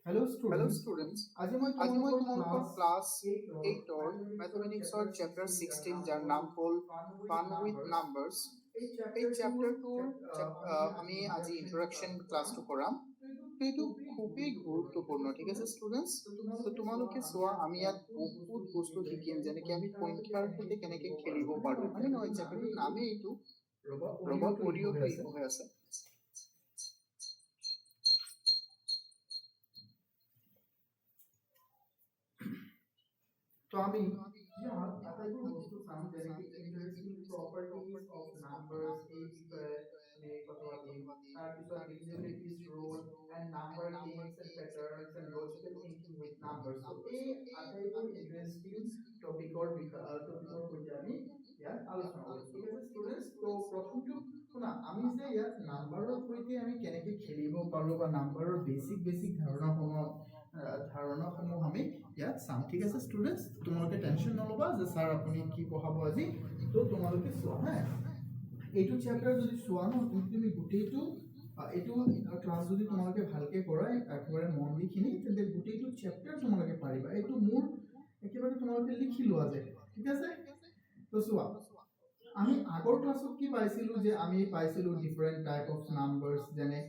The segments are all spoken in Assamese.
Hello Hello students, students, আজি মই আজি মই তোমালোকৰ তোমালোকৰ ক্লাছ ক্লাছ 8ৰ 8ৰ মেথমেটিক্সৰ মেথমেটিক্সৰ চেপ্টাৰ চেপ্টাৰ 16 16 যাৰ যাৰ নাম নাম হ'ল হ'ল ফান ফান উইথ উইথ নাম্বাৰছ। নাম্বাৰছ। এই এই চেপ্টাৰটোৰ চেপ্টাৰটোৰ আমি আজি ইন্ট্ৰডাকশ্যন ক্লাছটো কৰাম। তো এইটো খুবেই গুৰুত্বপূৰ্ণ, ঠিক আছে ষ্টুডেণ্টছ। তো তোমালোকে চোৱা, আমি ইয়াত বহুত বস্তু শিকিম, যেনেকৈ আমি সংখ্যাৰ সৈতে কেনেকৈ খেলিব পাৰোঁ, হয়নে নহয়? চেপ্টাৰটোৰ নামেই এইটো। ৰ'বা, অডিঅ'টো ইকো হৈ আছে। তো আমি ইয়াত আটাইবোৰ বস্তু চাম, যেনেকৈ ইণ্টাৰেষ্টিং প্ৰপাৰ্টিজ অফ নাম্বাৰছ, এই বিষয়ে আমি কথা পাতিম। তাৰপিছত divisibilities rule and number games and patterns and logical thinking with numbers. তো এই আটাইবোৰ ইণ্টাৰেষ্টিং টপিকৰ সৈতে আমি ইয়াত আলোচনা কৰিম, ঠিক আছে ষ্টুডেণ্টছ। তো প্ৰথমটো শুনা, আমি যে ইয়াত নাম্বাৰৰ সৈতে আমি কেনেকৈ খেলিব পাৰোঁ বা নাম্বাৰৰ বেছিক ধাৰণাসমূহ আমি ইয়াত চাম, ঠিক আছে ষ্টুডেণ্টছ। তোমালোকে টেনশ্যন নল'বা যে ছাৰ আপুনি কি পঢ়াব আজি। তো তোমালোকে চোৱা হা, এইটো চেপ্টাৰ যদি চোৱা ন, তুমি গোটেইটো এইটো ক্লাছ যদি তোমালোকে ভালকে কৰা, একেবাৰে মন দি খিনি, তেন্তে গোটেইটো চেপ্টাৰ তোমালোকে পাৰিবা। এইটো মোৰ একেবাৰে তোমালোকে লিখি লোৱা যায়, ঠিক আছে। তো চোৱা, আমি আগৰ ক্লাছত কি পাইছিলোঁ, যে আমি পাইছিলোঁ ডিফাৰেণ্ট টাইপ অফ নাম্বাৰছ, যেনে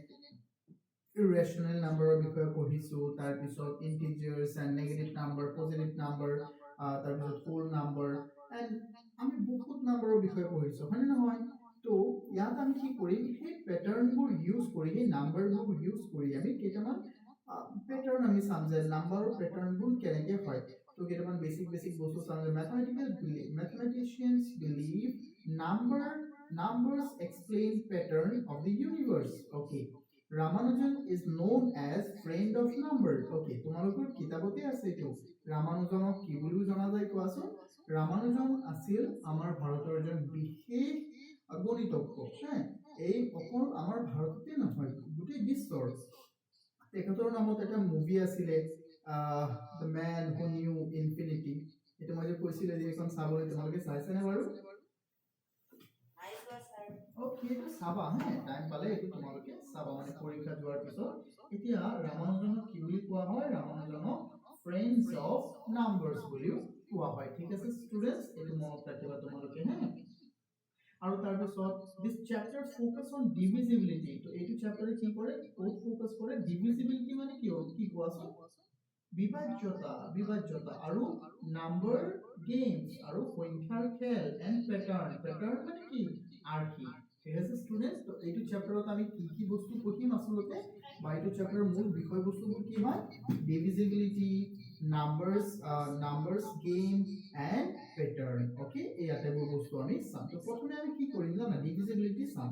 ইৰেশ্যনেল নাম্বাৰৰ বিষয়ে পঢ়িছোঁ, তাৰপিছত integers and negative number, positive number, তাৰপিছত হোল নাম্বাৰ এণ্ড আমি বহুত নাম্বাৰৰ বিষয়ে পঢ়িছোঁ, হয়নে নহয়? তো ইয়াত আমি কি কৰিম, সেই পেটাৰ্ণবোৰ ইউজ কৰি, সেই নাম্বাৰবোৰ ইউজ কৰি আমি কেইটামান পেটাৰ্ণ আমি চাম, যে নাম্বাৰৰ পেটাৰ্ণবোৰ কেনেকৈ হয়। তো কেইটামান বেছিক বস্তু চাম, যে mathematicians believe numbers explain pattern of the universe. Okay, Ramanujan is known as friend of number. Okay, তোমালোকৰ কিতাপতে আছে এইটো। ৰামানুজনক কি বুলিও জনা যায় কোৱাচোন? ৰামানুজন আছিল আমাৰ ভাৰতৰ এজন বিশেষ গণিতজ্ঞ। এই অকল আমাৰ ভাৰততে নহয়, গোটেই বিশ্বৰ। তেখেতৰ নামত এটা মুভি আছিলে, the man who knew infinity. এইটো মই যে কৈছিলোঁ যে এইখন চাবলৈ, তোমালোকে চাইছেনে বাৰু? এইটো চাবা হা, টাইম পালে এইটো তোমালোকে চাবা, মানে পৰীক্ষা যোৱাৰ পিছত। এতিয়া ৰামানুজনক কি বুলি কোৱা হয়? ৰামানুজনক ফ্ৰেণ্ডছ অফ নাম্বাৰছ বুলিও কোৱা হয়, ঠিক আছে ষ্টুডেণ্টছ। এইটো মনত ৰাখিবা তোমালোকে হা। আৰু তাৰপিছত this chapter focus on divisibility. তো এইটো চেপ্টাৰে কি কৰে, ক'ত ফোকাস কৰে? ডিভিজিবিলিটি মানে কি কোৱাচোন? বিভাজ্যতা আৰু নাম্বাৰ গেমছ আৰু সংখ্যাৰ খেল এণ্ড পেটাৰ্ণ মানে কি? আৰ্হি, ঠিক আছে ষ্টুডেণ্টছ। তো এইটো চেপ্টাৰত আমি কি বস্তু পঢ়িম আচলতে, বা এইটো চেপ্টাৰৰ মূল বিষয়বস্তুবোৰ কি হয়? Divisibility, numbers game and pattern. Okay, এই আটাইবোৰ বস্তু আমি চাম। তো প্ৰথমে আমি কি কৰিম জানা? ডিভিজিবিলিটি চাম।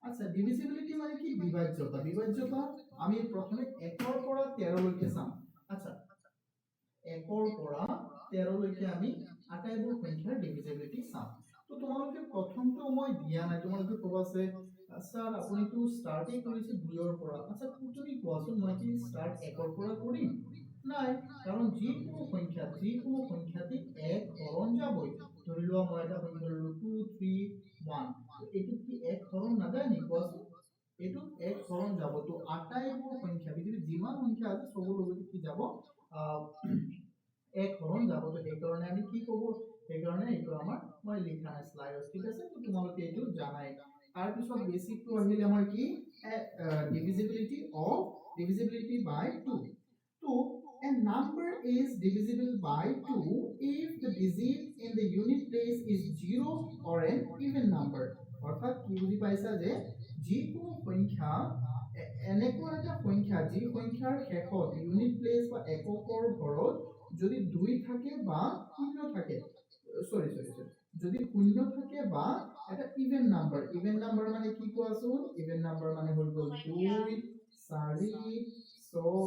আচ্ছা, ডিভিজিবিলিটি মানে কি? বিভাজ্যতা আমি প্ৰথমে 1ৰ পৰা 13 লৈকে চাম। আচ্ছা, 1ৰ পৰা 13 লৈকে আমি আটাইবোৰ সংখ্যাৰ ডিভিজিবিলিটি চাম। তো তোমালোকে প্ৰথমটো মই দিয়া নাই, তোমালোকে ক'বা যে স্যাৰ আপুনিতো ষ্টাৰ্টে কৰিছে 2ৰ পৰা। আচ্ছা, তুমি কোৱাচোন, মই কি ষ্টাৰ্ট 1ৰ পৰা কৰিম? নাই, কাৰণ যিকোনো সংখ্যাতে 1 হৰণ যাবই। ধৰি লোৱা মই এটা সংখ্যা ললো 2 3 1, এইটো কি 1 হৰণ নাযায় নি কোৱাচোন? এইটো 1 হৰণ যাব। তো আটাইবোৰ সংখ্যা, পৃথিৱীত যিমান সংখ্যা আছে সবৰ লগতে কি যাব? 1 হৰণ যাব। তো সেইকাৰণে আমি কি ক'ব? সেইকাৰণে এইটো আমাৰ মই লিখা নাই স্লাইডত, ঠিক আছে। তো তোমালোকে এইটো জানাই। তাৰপিছত বেসিকটো আহিলে আমাৰ কি? Divisibility by 2. So a number is divisible by 2 if the digit in the unit place is 0 or an even number. অর্থাৎ কি বুঝি পাইছা, যে যিকোনো সংখ্যা, এনেকুৱা এটা সংখ্যা যি সংখ্যাৰ শেষত ইউনিট প্লেস বা এককৰ ঘৰত যদি 2 থাকে বা 0 থাকে, যদি 0 থাকে বা এটা ইভেন নাম্বাৰ মানে কি কোৱাচোন? ইভেন নাম্বাৰ মানে হৈ গ'ল 2 4 6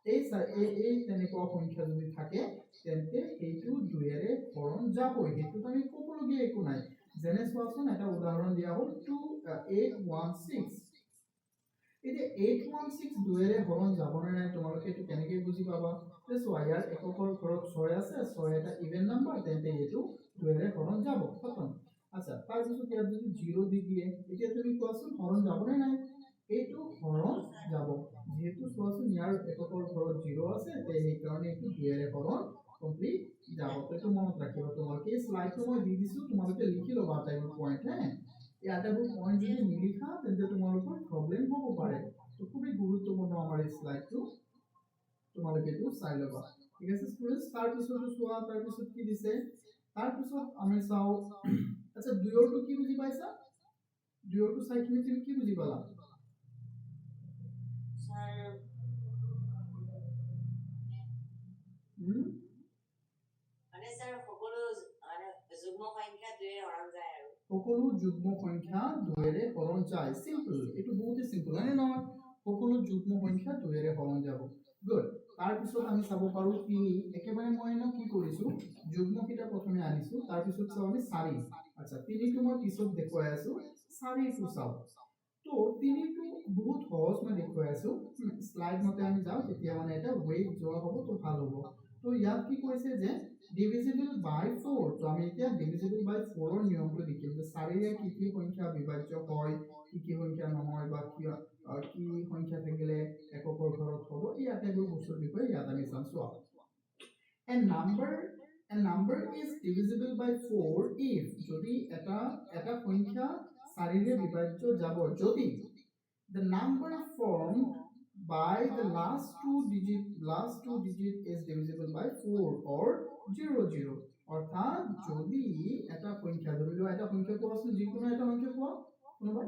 8। এই তেনেকুৱা সংখ্যা যদি থাকে, তেন্তে সেইটো 2ৰে হৰণ যাবই। সেইটোত আমি ক'বলগীয়া একো নাই। যেনে চোৱাচোন, এটা উদাহৰণ দিয়া হ'ল 816। এতিয়া 816 2ৰে হৰণ যাব নে নাই, তোমালোকে এইটো কেনেকৈ বুজি পাবা? যে চোৱা, ইয়াৰ এককৰ ঘৰত 6 আছে, 6 এটা ইভেন নাম্বাৰ, তেন্তে এইটো 2ৰে হৰণ যাব, খতম। আচ্ছা, তাৰপিছত ইয়াত যদি 0 দি দিয়ে, এতিয়া তুমি কোৱাচোন হৰণ যাব নে নাই? এইটো হৰণ যাব। যেহেতু চোৱাচোন ইয়াৰ এককৰ ঘৰত 0 আছে তে সেইকাৰণে এইটো 2 এৰে হৰণ কমপ্লিট যাব তো এইটো মনত ৰাখিবা তোমালোকে এই স্লাইডটো মই দি দিছো তোমালোকে লিখি ল'বা আটাইবোৰ পইণ্ট হে এই আটাইবোৰ পইণ্ট যদি নিলিখা তেন্তে তোমালোকৰ প্ৰব্লেম হ'ব পাৰে তো খুবেই গুৰুত্বপূৰ্ণ আমাৰ এই স্লাইডটো তোমালোকে এইটো চাই ল'বা ঠিক আছে ষ্টুডেণ্টছ তাৰপিছতো চোৱা তাৰপিছত কি দিছে তাৰপিছত আমি চাওঁ আচ্ছা দুয়ৰটো কি বুজি পাইছা দুয়ৰটো চাই কিনে তুমি কি বুজি পালা সকলো যুগ্ম সংখ্যা 2 এৰে হৰণ যায় সিম্পল এটো বহুত সিম্পল হয় না সকলো যুগ্ম সংখ্যা 2 এৰে হৰণ যাব গুড তাৰ পিছত আমি চাব পাৰো কি একেবাৰে মই ন কি কৰিছো যুগ্ম কিটা প্ৰথমে আনিছো তাৰ পিছত চাও আমি 4 আচ্ছা 3 টো মই পিছত দেখুৱাই আছো 4 টো চাও তো 3 টো বহুত সহজ মই দেখুৱাই আছো স্লাইড মতে আমি যাও তেতিয়া মানে এটা ওয়েট যোৱা হ'ব তো ভাল হ'ব তো ইয়াত কি কৈছে যে divisible by 4 তো আমি এতিয়া divisible by 4 ৰ নিয়মটো লিখিম যে 4 ৰে কি সংখ্যা বিভাজ্য হয় কি সংখ্যা নহয় বা কি সংখ্যা থাকিলে এককৰ ঘৰত হ'ব এই আটাইবোৰ বস্তুৰ বিষয়ে ইয়াত আমি চাম চোৱা a number is divisible by 4 if যদি এটা সংখ্যা 4 ৰে বিভাজ্য যাব যদি the number formed by the last two digit is divisible by 4 or 0 অর্থাৎ যদি এটা সংখ্যা ধৰিলো এটা সংখ্যা কোৱাচোন যিকোনো এটা সংখ্যা কোৱা কোনোবা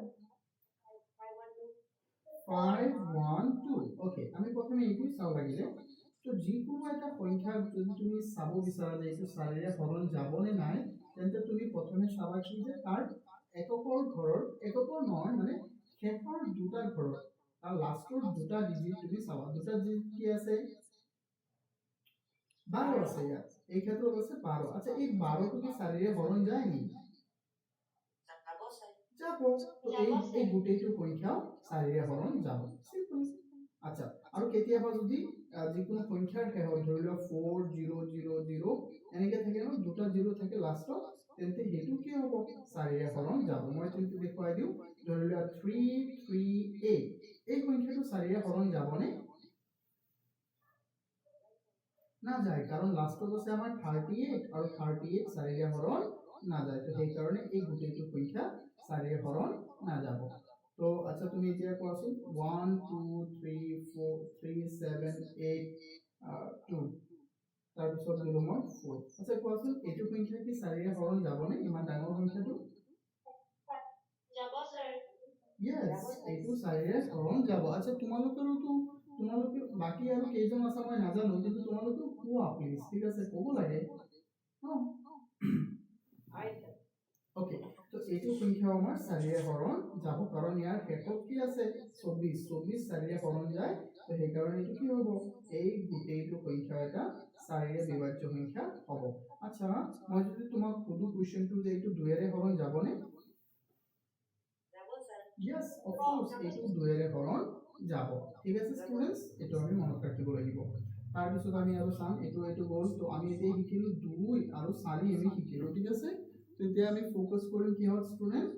512 ওকে আমি প্ৰথমে এইটো চাও লাগিলে তো যিকোনো এটা সংখ্যা যদি তুমি চাব বিচাৰা যে এইটো 4 ৰে হৰণ যাব নে নাই তেন্তে তুমি প্ৰথমে চাবা কি যে তাৰ এককৰ ঘৰৰ এককৰ নহয় মানে শেষৰ দুটা ঘৰৰ তাৰ লাষ্টৰ দুটা ডিজিট তুমি চাবা দুটা ডিজিট কি আছে 12 আছে ইয়াত এই ক্ষেত্ৰত আছে 12 আচ্ছা এই 12 টো কি 4 ৰে হৰণ যায় নি যাব তো এই গোটেইটো সংখ্যা 4 ৰে হৰণ যাব সিম্পল আচ্ছা আৰু কেতিয়াবা যদি যিকোনো সংখ্যাৰ শেষত ধৰিলো 4000 এনেকে থাকে ন দুটা 0 থাকে লাষ্টত তেন্তে হেতু কি হ'ব 4 ৰে হৰণ যাব মই কিন্তু দেখুৱাই দিও ধৰিলো 338 এই সংখ্যাটো 4 ৰে হৰণ যাবনে না যায় কারণ লাস্টত আছে আমার 38 আর 38 4 রে হরণ না যায় তো সেই কারণে এই গোটেইটো সংখ্যা 4 রে হরণ না যাব তো আচ্ছা তুমি এতিয়া কোৱাচোন 1 2 3 4 3 7 8 2 তাৰপিছত দিলো মই 4 আচ্ছা কোৱাচোন এইটো সংখ্যা কি 4 ৰে হৰণ যাবনে ইমান ডাঙৰ সংখ্যাটো যাব স্যাৰ ইয়েস এইটো 4 ৰে হৰণ যাব আচ্ছা তোমালোকে বাকি আৰু কেইজন আছে মই নাজানো কিন্তু তোমালোকে কোৱা প্লিজ ঠিক আছে ক'ব লাগে ওকে তো এইটো সংখ্যা আমাৰ 4 ৰে হৰণ যাব কাৰণ ইয়াৰ শেষত কি আছে 24 4 ৰে হৰণ যায় তো সেই কাৰণে এইটো কি হ'ব এই গোটেইটো সংখ্যা এটা 4 ৰে বিভাজ্য সংখ্যা হ'ব আচ্ছা মই যদি তোমাক সুধো কোৱেশ্চনটো যে এইটো 2 ৰে হৰণ যাবনে Yes, of course, এইটো 2 এৰে হৰণ যাব ঠিক আছে স্টুডেন্টস এটো আমি মনত ৰাখিব লাগিব তাৰ পিছত আমি আৰু চাম এটো গ'ল তো আমি এতিয়া শিকিলো 2 আৰু 4 আমি শিকিলো ঠিক আছে তেতিয়া আমি ফোকাস কৰিম কি হল স্টুডেন্ট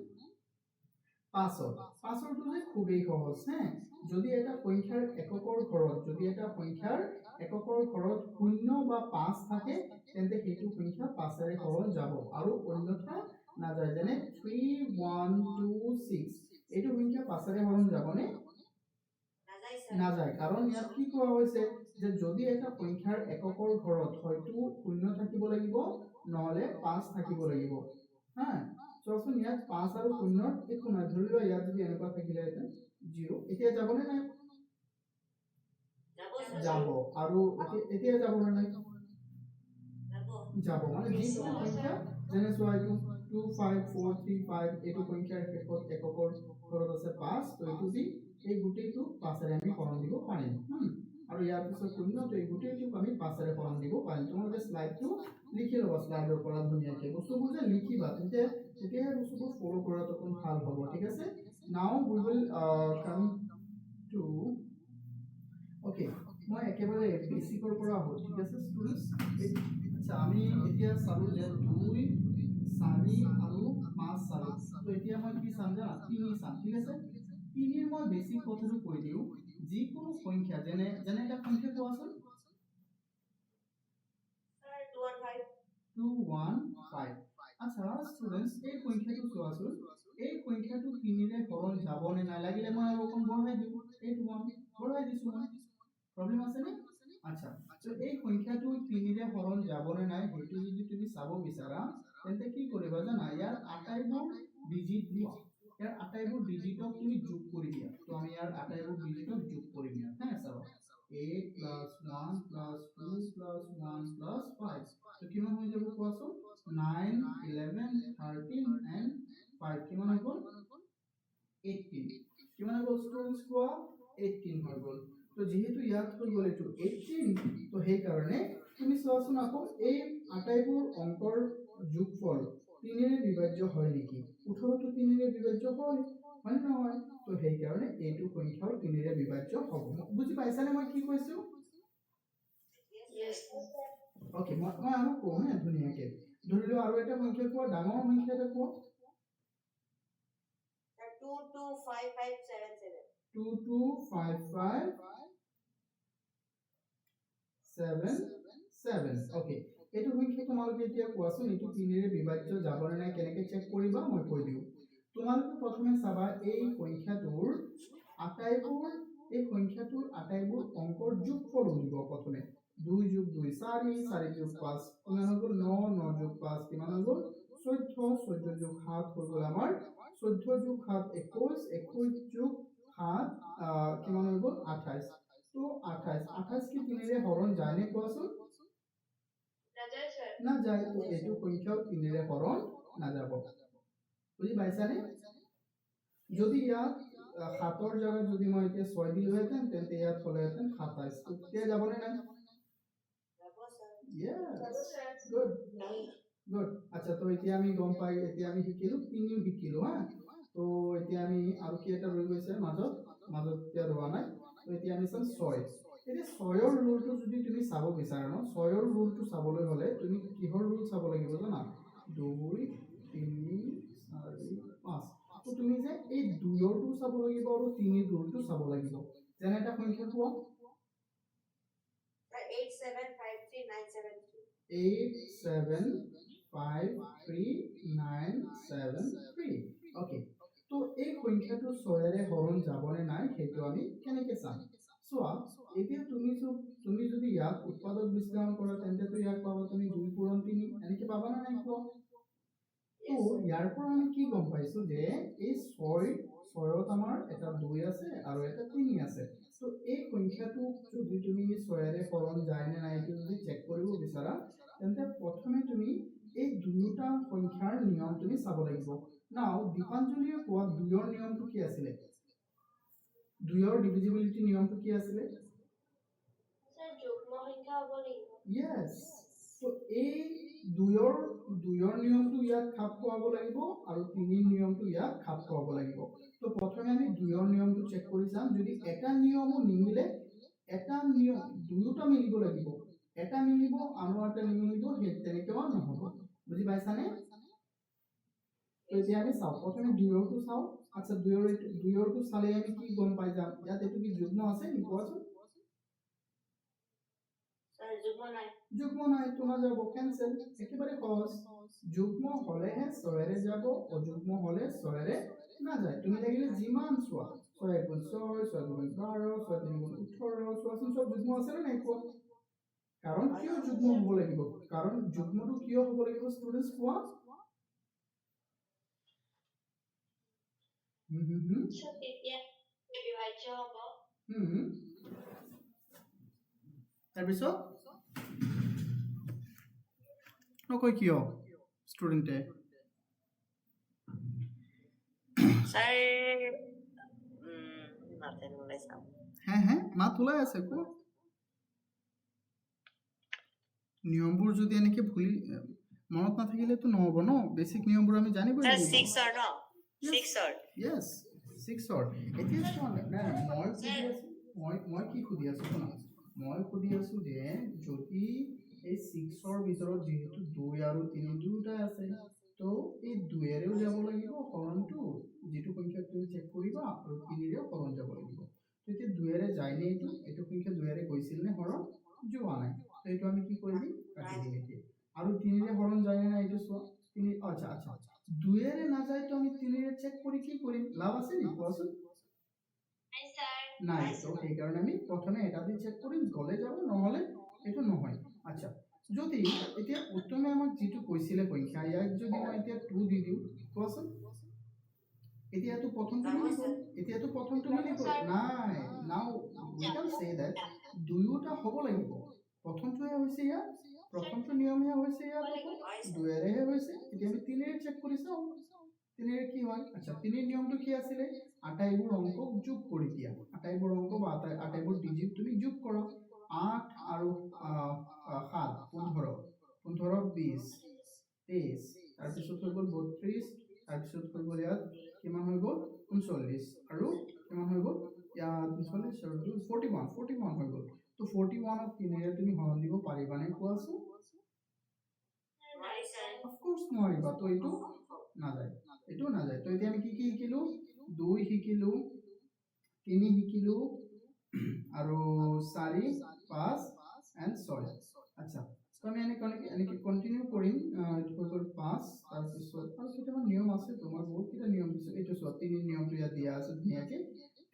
পাছৰটো যে খুবেই সহজ হে যদি এটা সংখ্যাৰ এককৰ ঘৰত 0 বা 5 থাকে তেন্তে সেইটো সংখ্যা 5 এৰে হৰণ যাব আৰু অন্যথা না যায় যেনে 3126 এইটো সংখ্যা 5 এৰে হৰণ যাবনে না যায় কাৰণ ইয়াত কি কোৱা হৈছে যে যদি এটা সংখ্যাৰ এককৰ ঘৰত হয়তো 0 থাকিব লাগিব নহলে 5 থাকিব লাগিব হা চোৱাচোন ইয়াত 5 আৰু 0 একো নাই ধৰি লোৱা ইয়াত যদি এনেকুৱা থাকিলে এটা 0 এতিয়া যাবনে নাই যাব আৰু এতিয়া যাব না নাই যাব মানে যিকোনো সংখ্যা যেনে চোৱা এইটো 25435 এইটো সংখ্যাৰ শেষত এককৰ ঘৰত আছে 5 তো এইটো দি এই গোটেইটো 5 এৰে আমি হৰণ দিব পাৰিম আৰু ইয়াৰ পিছত 0 তো এই গোটেইটো আমি 5 এৰে হৰণ দিব পাৰিম তোমালোকে স্লাইডটো লিখি ল'বা স্লাইডৰ পৰা ধুনীয়াকৈ বস্তুবোৰ যে লিখিবা তেতিয়াহে বস্তুবোৰ ফলো কৰাটো অকণ ভাল হ'ব ঠিক আছে now we will come to okay মই একেবাৰে বেসিকৰ পৰা আহো ঠিক আছে স্টুডেন্টস আচ্ছা আমি এতিয়া চালো যে 2 4 আৰু 5 চালো তো এতিয়া মই কি চাম জানা 3 চাম ঠিক আছে 3 মই বেসিক কথাটো কৈ দিও যিকোনো সংখ্যা যেনে এটা সংখ্যা কোৱাচোন 215 আচ্ছা ষ্টুডেন্টস এই সংখ্যাটো চোৱাচোন এই সংখ্যাটো 3 ৰে হৰণ যাব নে নাই লাগিলে মই আৰু অকণ বঢ়াই দিওঁ 81 বঢ়াই দিছো মই প্ৰবলেম আছে নে আচ্ছা তো এই সংখ্যাটো 3 ৰে হৰণ যাব নে নাই হেতু যদি তুমি চাব বিচাৰা তেন্তে কি কৰিবা জানা ইয়াৰ আটাইবোৰ ডিজিট লোৱা ইয়াৰ আটাইবোৰ ডিজিটক তুমি যোগ কৰি দিয়া তো আমি ইয়াৰ আটাইবোৰ ডিজিটক যোগ কৰি দিয়া হ্যাঁ চাও 8 plus 1 plus 2 plus 1 plus 5 তো কিমান হৈ যাব কোৱাচোন 9 11 13 and 5 কিমান হৈ গ'ল 18 কিমান হৈ গ'ল ষ্টুডেন্টস কোৱা 18 হৈ গ'ল তো যেহেতু ইয়াত হৈ গ'ল এইটো 18 তো সেই কাৰণে তুমি চোৱাচোন আকৌ এই আটাইবোৰ অংকৰ যোগফল 3 ৰে বিভাজ্য হয় নেকি 18 তো 3 ৰে বিভাজ্য হয় হয় নহয় তো সেই কাৰণে এইটো সংখ্যাও 3 ৰে বিভাজ্য হ'ব বুজি পাইছানে মই কি কৈছো ওকে মই আৰু কওঁ হে ধুনীয়াকে ধৰি লও আৰু এটা সংখ্যা কোৱা ডাঙৰ সংখ্যা এটা কোৱা 225577 ওকে এইটো সংখ্যা তোমালোকে এতিয়া কোৱাচোন এইটো 3 ৰে বিভাজ্য যাব নে নাই কেনেকৈ চেক কৰিবা মই কৈ দিও তোমালোকে প্ৰথমে চাবা এই সংখ্যাটোৰ আটাইবোৰ অংকৰ যোগফল উলিয়াব প্ৰথমে 2 যোগ 2 4 4 যোগ 5 কিমান হৈ গ'ল 9 9 যোগ 5 কিমান হৈ গ'ল 14 14 যোগ 7 হৈ গ'ল আমাৰ 14 যোগ 7 21 21 যোগ 7 কিমান হৈ গ'ল 28 তো 28 কি 3 ৰে হৰণ যায় নে কোৱাচোন না যায় তো এইটো সংখ্যাও 3 ৰে হৰণ নাযাব বুজি পাইছানে যদি ইয়াত 7 ৰ জায়গাত যদি মই এতিয়া 6 দিলোহেঁতেন তেন্তে ইয়াত হ'লেহেঁতেন 27 তো তেতিয়া যাবনে নাই yes good good আচ্ছা তো এতিয়া আমি গম পাই এতিয়া আমি শিকিলো তিনিও শিকিলো হা তো এতিয়া আমি আৰু কি এটা ৰৈ গৈছে মাজত এতিয়া ৰোৱা নাই তো এতিয়া আমি চাম 6 এতিয়া 6 ৰ ৰুলটো যদি তুমি চাব বিচাৰা ন 6 ৰ ৰুলটো চাবলৈ হলে তুমি কিহৰ ৰুল চাব লাগিব জানা 2 3 4 5 তো তুমি যে এই 2 ৰটো চাব লাগিব আৰু 3 ৰ ৰুলটো চাব লাগিব যেনে এটা সংখ্যা কোৱা 8753973 ওকে তো এই সংখ্যাটো 6 ৰে হৰণ যাবনে নাই হেতু আমি কেনেকৈ চাম চোৱা এতিয়া তুমি যদি ইয়াক উৎপাদক বিশ্লেষণ কৰা তেন্তে তো ইয়াক পাবা তুমি 2 পূৰণ 3 এনেকৈ পাবা না নাই কোৱা তো ইয়াৰ পৰা আমি কি গম পাইছো যে এই 6ত আমাৰ এটা 2 আছে আৰু এটা 3 আছে তো এই সংখ্যাটো যদি তুমি 6 ৰে হৰণ যায় নে নাই এইটো যদি চেক কৰিব বিচাৰা তেন্তে প্ৰথমে তুমি এই দুয়োটা সংখ্যাৰ নিয়ম তুমি চাব লাগিব নাও দীপাঞ্জলিয়ে কোৱা 2 ৰ নিয়মটো কি আছিল 2 ৰ ডিভিজিবিলিটি নিয়মটো কি আছিল স্যাৰ যুগ্ম সংখ্যা হ'ব লাগিব yes তো এই 2 ৰ নিয়মটো ইয়াত খাপ খোৱাব লাগিব আৰু 3 ৰ নিয়মটো ইয়াত খাপ খোৱাব লাগিব তো প্ৰথমে আমি 2 ৰ নিয়মটো চেক কৰি চাম যদি এটা নিয়মো নিমিলে এটা নিয়ম দুয়োটা মিলিব লাগিব এটা মিলিব আৰু এটা নিমিলিব সেই তেনেকৈ নহ'ব বুজি পাইছানে তো এতিয়া আমি চাও প্ৰথমে 2 ৰটো চাও আচ্ছা 2 ৰটো চালে আমি কি গম পাই যাম ইয়াত এইটো কি যুগ্ম আছে নি কোৱাচোন যুগ্ম নাই তো না যাব ক্যান্সেল একেবাৰে সহজ যুগ্ম হলেহে 6 ৰে যাব অযুগ্ম হলে 6 ৰে না যায় তুমি লাগিলে যিমান চোৱা 6 গুণ 6 6 গুণ 12 6 3 গুণ 18 চোৱাচোন সব যুগ্ম আছে না নাই কোৱা কাৰণ কিয় যুগ্ম হ'ব লাগিব কাৰণ যুগ্মটো কিয় হ'ব লাগিব ষ্টুডেন্টস কোৱা তাৰপিছত নকয় কিয় ষ্টুডেণ্টে স্যাৰ হ্যাঁ মাত ওলাই আছে কো নিয়মবোৰ যদি এনেকে ভুলি মনত নাথাকিলেতো নহ'ব ন বেসিক নিয়মবোৰ আমি জানিব স্যাৰ লাগিব 6 অৰ ন 6 অৰ yes 6 অৰ এতিয়া চোৱা না মই কি সুধি আছো শুনা মই সুধি আছো যে যদি এই 6 অৰ ভিতৰত যেহেতু 2 আৰু 3 দুটা আছে তো এই 2 ৰেও যাব লাগিব হৰণটো যেটো সংখ্যা তুমি চেক কৰিবা আৰু 3 ৰেও হৰণ যাব লাগিব তো এতিয়া 2 এৰে যায়নে এইটো সংখ্যা 2 এৰে গৈছিল নে হৰণ যোৱা নাই তো এইটো আমি কি কৰি দিম কাটি দিম এতিয়া আৰু 3 ৰে হৰণ যায় না এইটো চোৱা 3 আচ্ছা আচ্ছা 2 এৰে না যায় তো আমি 3 এৰে চেক কৰি কি কৰিম লাভ আছে নি কোৱাচোন নাই তো সেই কাৰণে আমি প্ৰথমে এটা দি চেক কৰিম গলে যাব নহলে এটো নহয় আচ্ছা যদি এতিয়া উত্তমে আমাক যেটো কৈছিলে সংখ্যা ইয়াক যদি মই এতিয়া 2 দি দিও কোৱাচোন এতিয়াতো প্ৰথমটো মিলি গ'ল এতিয়াতো প্ৰথমটো মিলি গ'ল নাই now we can say that দুয়োটা হ'ব লাগিব প্ৰথমটোহে হৈছে ইয়াৰ প্ৰথমটো নিয়মহে হৈছে ইয়াৰ দুয়েৰেহে হৈছে এতিয়া আমি 3 এৰে চেক কৰি চাও 3 এৰে কি হয় আচ্ছা 3 এৰ নিয়মটো কি আছিল আটাইবোৰ অংকক যোগ কৰি দিয়া আটাইবোৰ অংক বা আটাইবোৰ ডিজিট তুমি যোগ কৰা 8 আৰু 7 15 15 20 23 তাৰপিছত হৈ গ'ল 32 তাৰপিছত হৈ গ'ল ইয়াত কিমান হৈ গ'ল 39 আৰু কিমান হৈ গ'ল ইয়াত 39 আৰু 41 হৈ গ'ল তো 41 ক 3 এৰে তুমি হৰণ দিব পাৰিবানে কোৱাচোন অফ কোৰ্স নোৱাৰিবা তো এইটো নাযায় তো এতিয়া আমি কি কি শিকিলো 2 শিকিলো 3 শিকিলো আৰু 4 5 এন্ড 6 আচ্ছা তো আমি এনেকে কন্টিনিউ কৰিম এইটো হৈ গ'ল 5 তাৰপিছত আৰু কেইটামান নিয়ম আছে তোমাৰ বহুত কেইটা নিয়ম দিছে এইটো চোৱা 3 নিয়মটো ইয়াত দিয়া আছে ধুনীয়াকে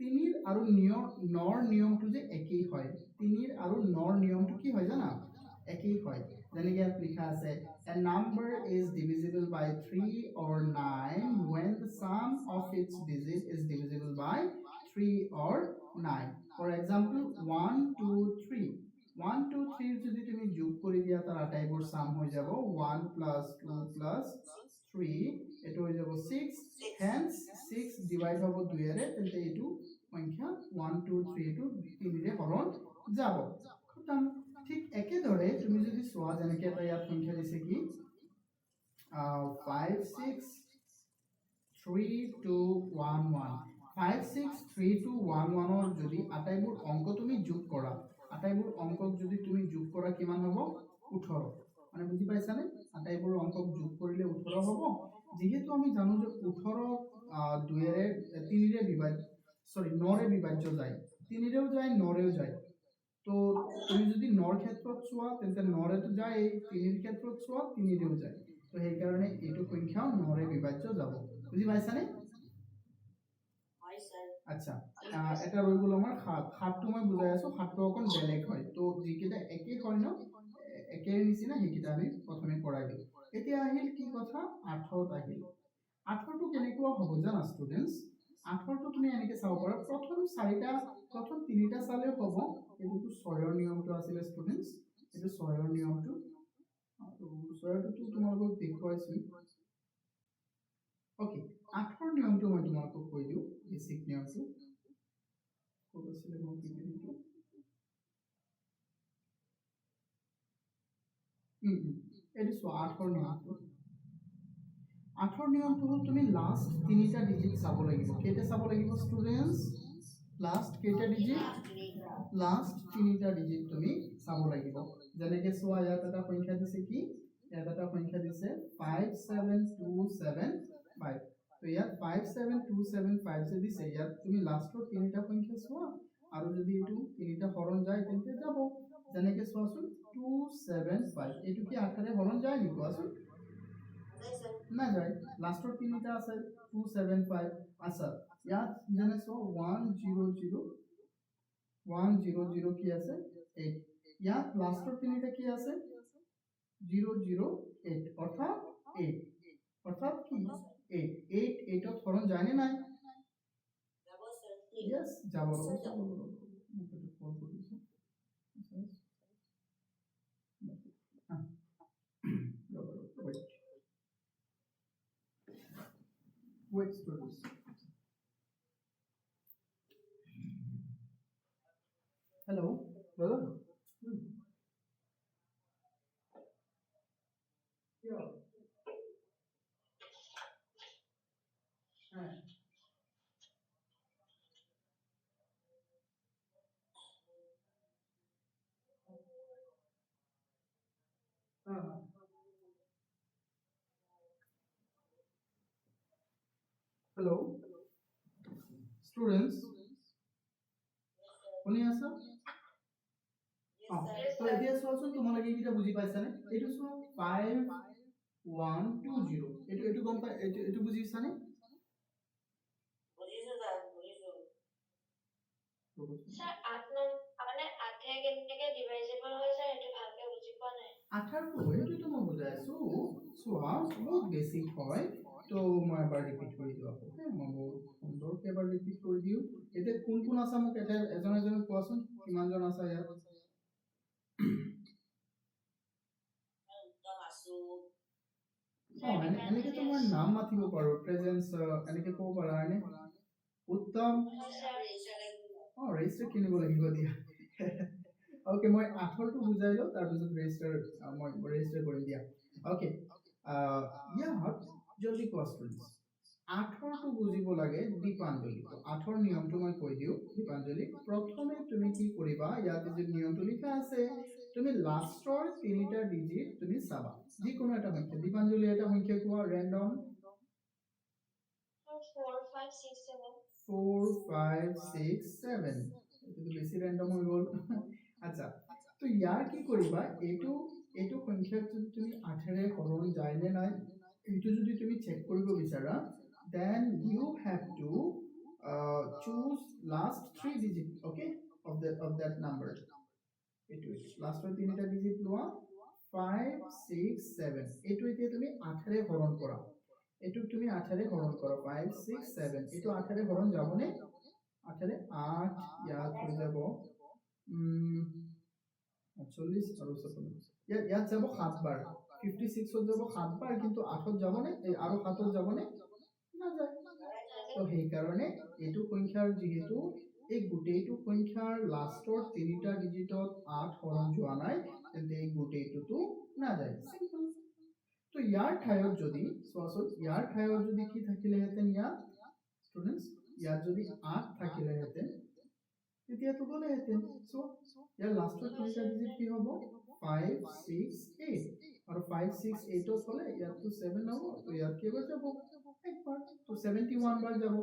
3 আৰু নৰ নিয়মটো যে একেই হয় 3 আৰু নৰ নিয়মটো কি হয় জানা একেই হয় যেনেকে ইয়াত লিখা আছে a number is divisible by 3 or 9 when the sum of its digit is divisible by 3 or 9 for example 1 2 3 1 2 3 যদি তুমি যোগ কৰি দিয়া তাৰ আটাইবোৰ সাম হৈ যাব 1 + 2 + 3 এটো হৈ যাব 6 hence 6 ডিভাইড হ'ব 2 এৰে তেন্তে এটো সংখ্যা 1 2 3 টো 3 ৰে হৰণ যাব খতম ঠিক একেদৰে তুমি যদি সোৱা যেনেকে এটা ইয়াত সংখ্যা দিছে কি 5 6 3 2 1 1 5 6 3 2 1 1 ৰ যদি আটাইবোৰ অংক তুমি যোগ কৰা আটাইবোৰ অংকক যদি তুমি যোগ কৰা কিমান হ'ব 18 মানে বুজি পাইছানে আটাইবোৰ অংকক যোগ কৰিলে 18 হ'ব যেহেতু আমি জানো যে 18 2 এৰে 3 ৰে বিভাজ্য 9 ৰে বিভাজ্য যায় 3 ৰেও যায় 9 ৰেও যায় তো তুমি যদি 9 ৰ ক্ষেত্ৰত চোৱা তেন্তে 9 ৰেটো যায় 3 ৰ ক্ষেত্ৰত চোৱা 3 ৰেও যায় তো সেই কাৰণে এইটো সংখ্যা 9 ৰে বিভাজ্য যাব বুজি পাইছানে আচ্ছা এটা ৰৈ গ'ল আমাৰ 7 টো মই বুজাই আছো 7 টো অকন বেলেগ হয় তো যিকেইটা একেই হয় ন একেই নিচিনা সেইকেইটা আমি প্ৰথমে কৰাই দিম এতিয়া আহিল কি কথা 8ত আহিল 8টো কেনেকুৱা হ'ব জানা ষ্টুডেন্টস 8টো তুমি এনেকে চাব পাৰা প্ৰথম 3টা চালে হ'ব এটো 6 ৰ নিয়মটো আছিল ষ্টুডেন্টস এটো 6 ৰ নিয়মটো আৰু 6টো তোমালোকক দেখুৱাইছো ওকে 8ৰ নিয়মটো মই তোমালোকক কৈ দিও বেসিক নিয়মটো ক'ত আছিল মই পিপিটিটো এটো 8ৰ নিয়মটো 8ৰ নিয়মটো হ'ল তুমি লাস্ট 3টা ডিজিট চাব লাগিব কেইটা চাব লাগিব ষ্টুডেন্টস লাস্ট কেইটা ডিজিট লাস্ট 3টা ডিজিট তুমি চাব লাগিব যেনেকে সোয়া ইয়াত এটা সংখ্যা দিছে কি ইয়াত এটা সংখ্যা দিছে 57275 তো ইয়াত 57275 যে দিছে ইয়াত তুমি লাস্টৰ 3টা সংখ্যা সোয়া আৰু যদি এটো 3টা হৰণ যায় তেন্তে যাব যেনেকে সোয়াচোন 275 এটো কি আকাৰে হৰণ যায় নি কোৱাচোন না যায় লাস্টৰ 3টা আছে 275 আচ্ছা ইয়াত জানে সো 100 কি আছে 8 ইয়াত লাস্টৰ 3টা কি আছে 008 অর্থাৎ 8 অর্থাৎ কি 8 8 ত হরণ যায় না নাই यस যাব wait students hello brother yeah hello students শুনি আছা Yes, sir. তো এতিয়া চোৱাচোন তোমালোকে এইকেইটা বুজি পাইছানে এইটো চোৱা 5120 এইটো গম পাই এইটো বুজিছানে বুজিছো sir, বুজিছো। স্যার 8 মানে 8 কেনেকৈ ডিভাইজেবল হয় স্যার সেইটো ভালকৈ বুজি পোৱা নাই 18 সেইটোতো মই বুজাই আছো চোৱা বহুত বেছিক হয় তো মই এবাৰ ৰিপিট কৰি দিওঁ আকৌ মই বহুত সুন্দৰকৈ এবাৰ ৰিপিট কৰি দিওঁ এতিয়া কোন আছা মোক এটা এজন কোৱাচোন কিমানজন আছা ইয়াত একদম আছো। এনেকে তো মই নাম মাতিব পাৰো প্ৰেজেন্স এনেকে ক'ব পাৰা হয়নে উত্তম ৰেজিষ্টাৰ কিনিব লাগিব দিয়া ওকে মই 18টো বুজাই লওঁ তাৰপিছত ৰেজিষ্টাৰ মই ৰেজিষ্টাৰ কৰিম দিয়া ওকে ইয়াত জলদি কোৱা ষ্টুডেণ্টছ 18টো বুজিব লাগে দীপাঞ্জলি তো 8ৰ নিয়মটো মই কৈ দিওঁ দীপাঞ্জলি প্ৰথমে তুমি কি কৰিবা ইয়াতে যে নিয়মটো লিখা আছে তুমি লাষ্টৰ তিনিটা ডিজিট তুমি চাবা যিকোনো এটা সংখ্যা দীপাঞ্জলি এটা সংখ্যা কোৱা ৰেন্ডম 4 5 6 7 4 5 6 7 এটো বেছি ৰেন্ডম হৈ গ'ল আচ্ছা তো ইয়াৰ কি কৰিবা এইটো সংখ্যাক যদি তুমি 8ৰে হৰণ যায় নে নাই এইটো যদি তুমি চেক কৰিব বিচাৰা then you have to choose last 3 digit okay of that number এইটো লাষ্টৰ তিনিটা ডিজিট লোৱা 5 6 7 এইটো এতিয়া তুমি 8ৰে হৰণ কৰা এইটো তুমি 8ৰে হৰণ কৰা 5 6 7 এইটো 8ৰে হৰণ যাবনে 8ৰে 8 ইয়াত হৈ যাব 40 আৰু 56 ইয়াত যাব 7 বাৰ 56 যাব 7 বাৰ কিন্তু 8ত যাবনে আৰু 7ত যাবনে নাযায় তো সেই কাৰণে এইটো সংখ্যাৰ যেহেতু এই গোটেইটো সংখ্যাৰ লাষ্টৰ তিনিটা ডিজিটত 8 হৰণ যোৱা নাই তেন্তে এই গোটেইটোতো নাযায় সিম্পল তো ইয়াৰ ঠাইত যদি চোৱাচোন ইয়াৰ ঠাইত যদি কি থাকিলেহেঁতেন ইয়াত ষ্টুডেণ্টছ ইয়াত যদি 8 থাকিলেহেঁতেন তেতিয়াতো গ'লেহেঁতেন চ' ইয়াৰ লাষ্টৰ তিনিটা ডিজিট কি হ'ব 5 6 8 আৰু 5 6 8ত হ'লে ইয়াততো 7 হ'ব তো ইয়াত কেইবাৰ যাব একবাৰ তো 71 বাৰ যাব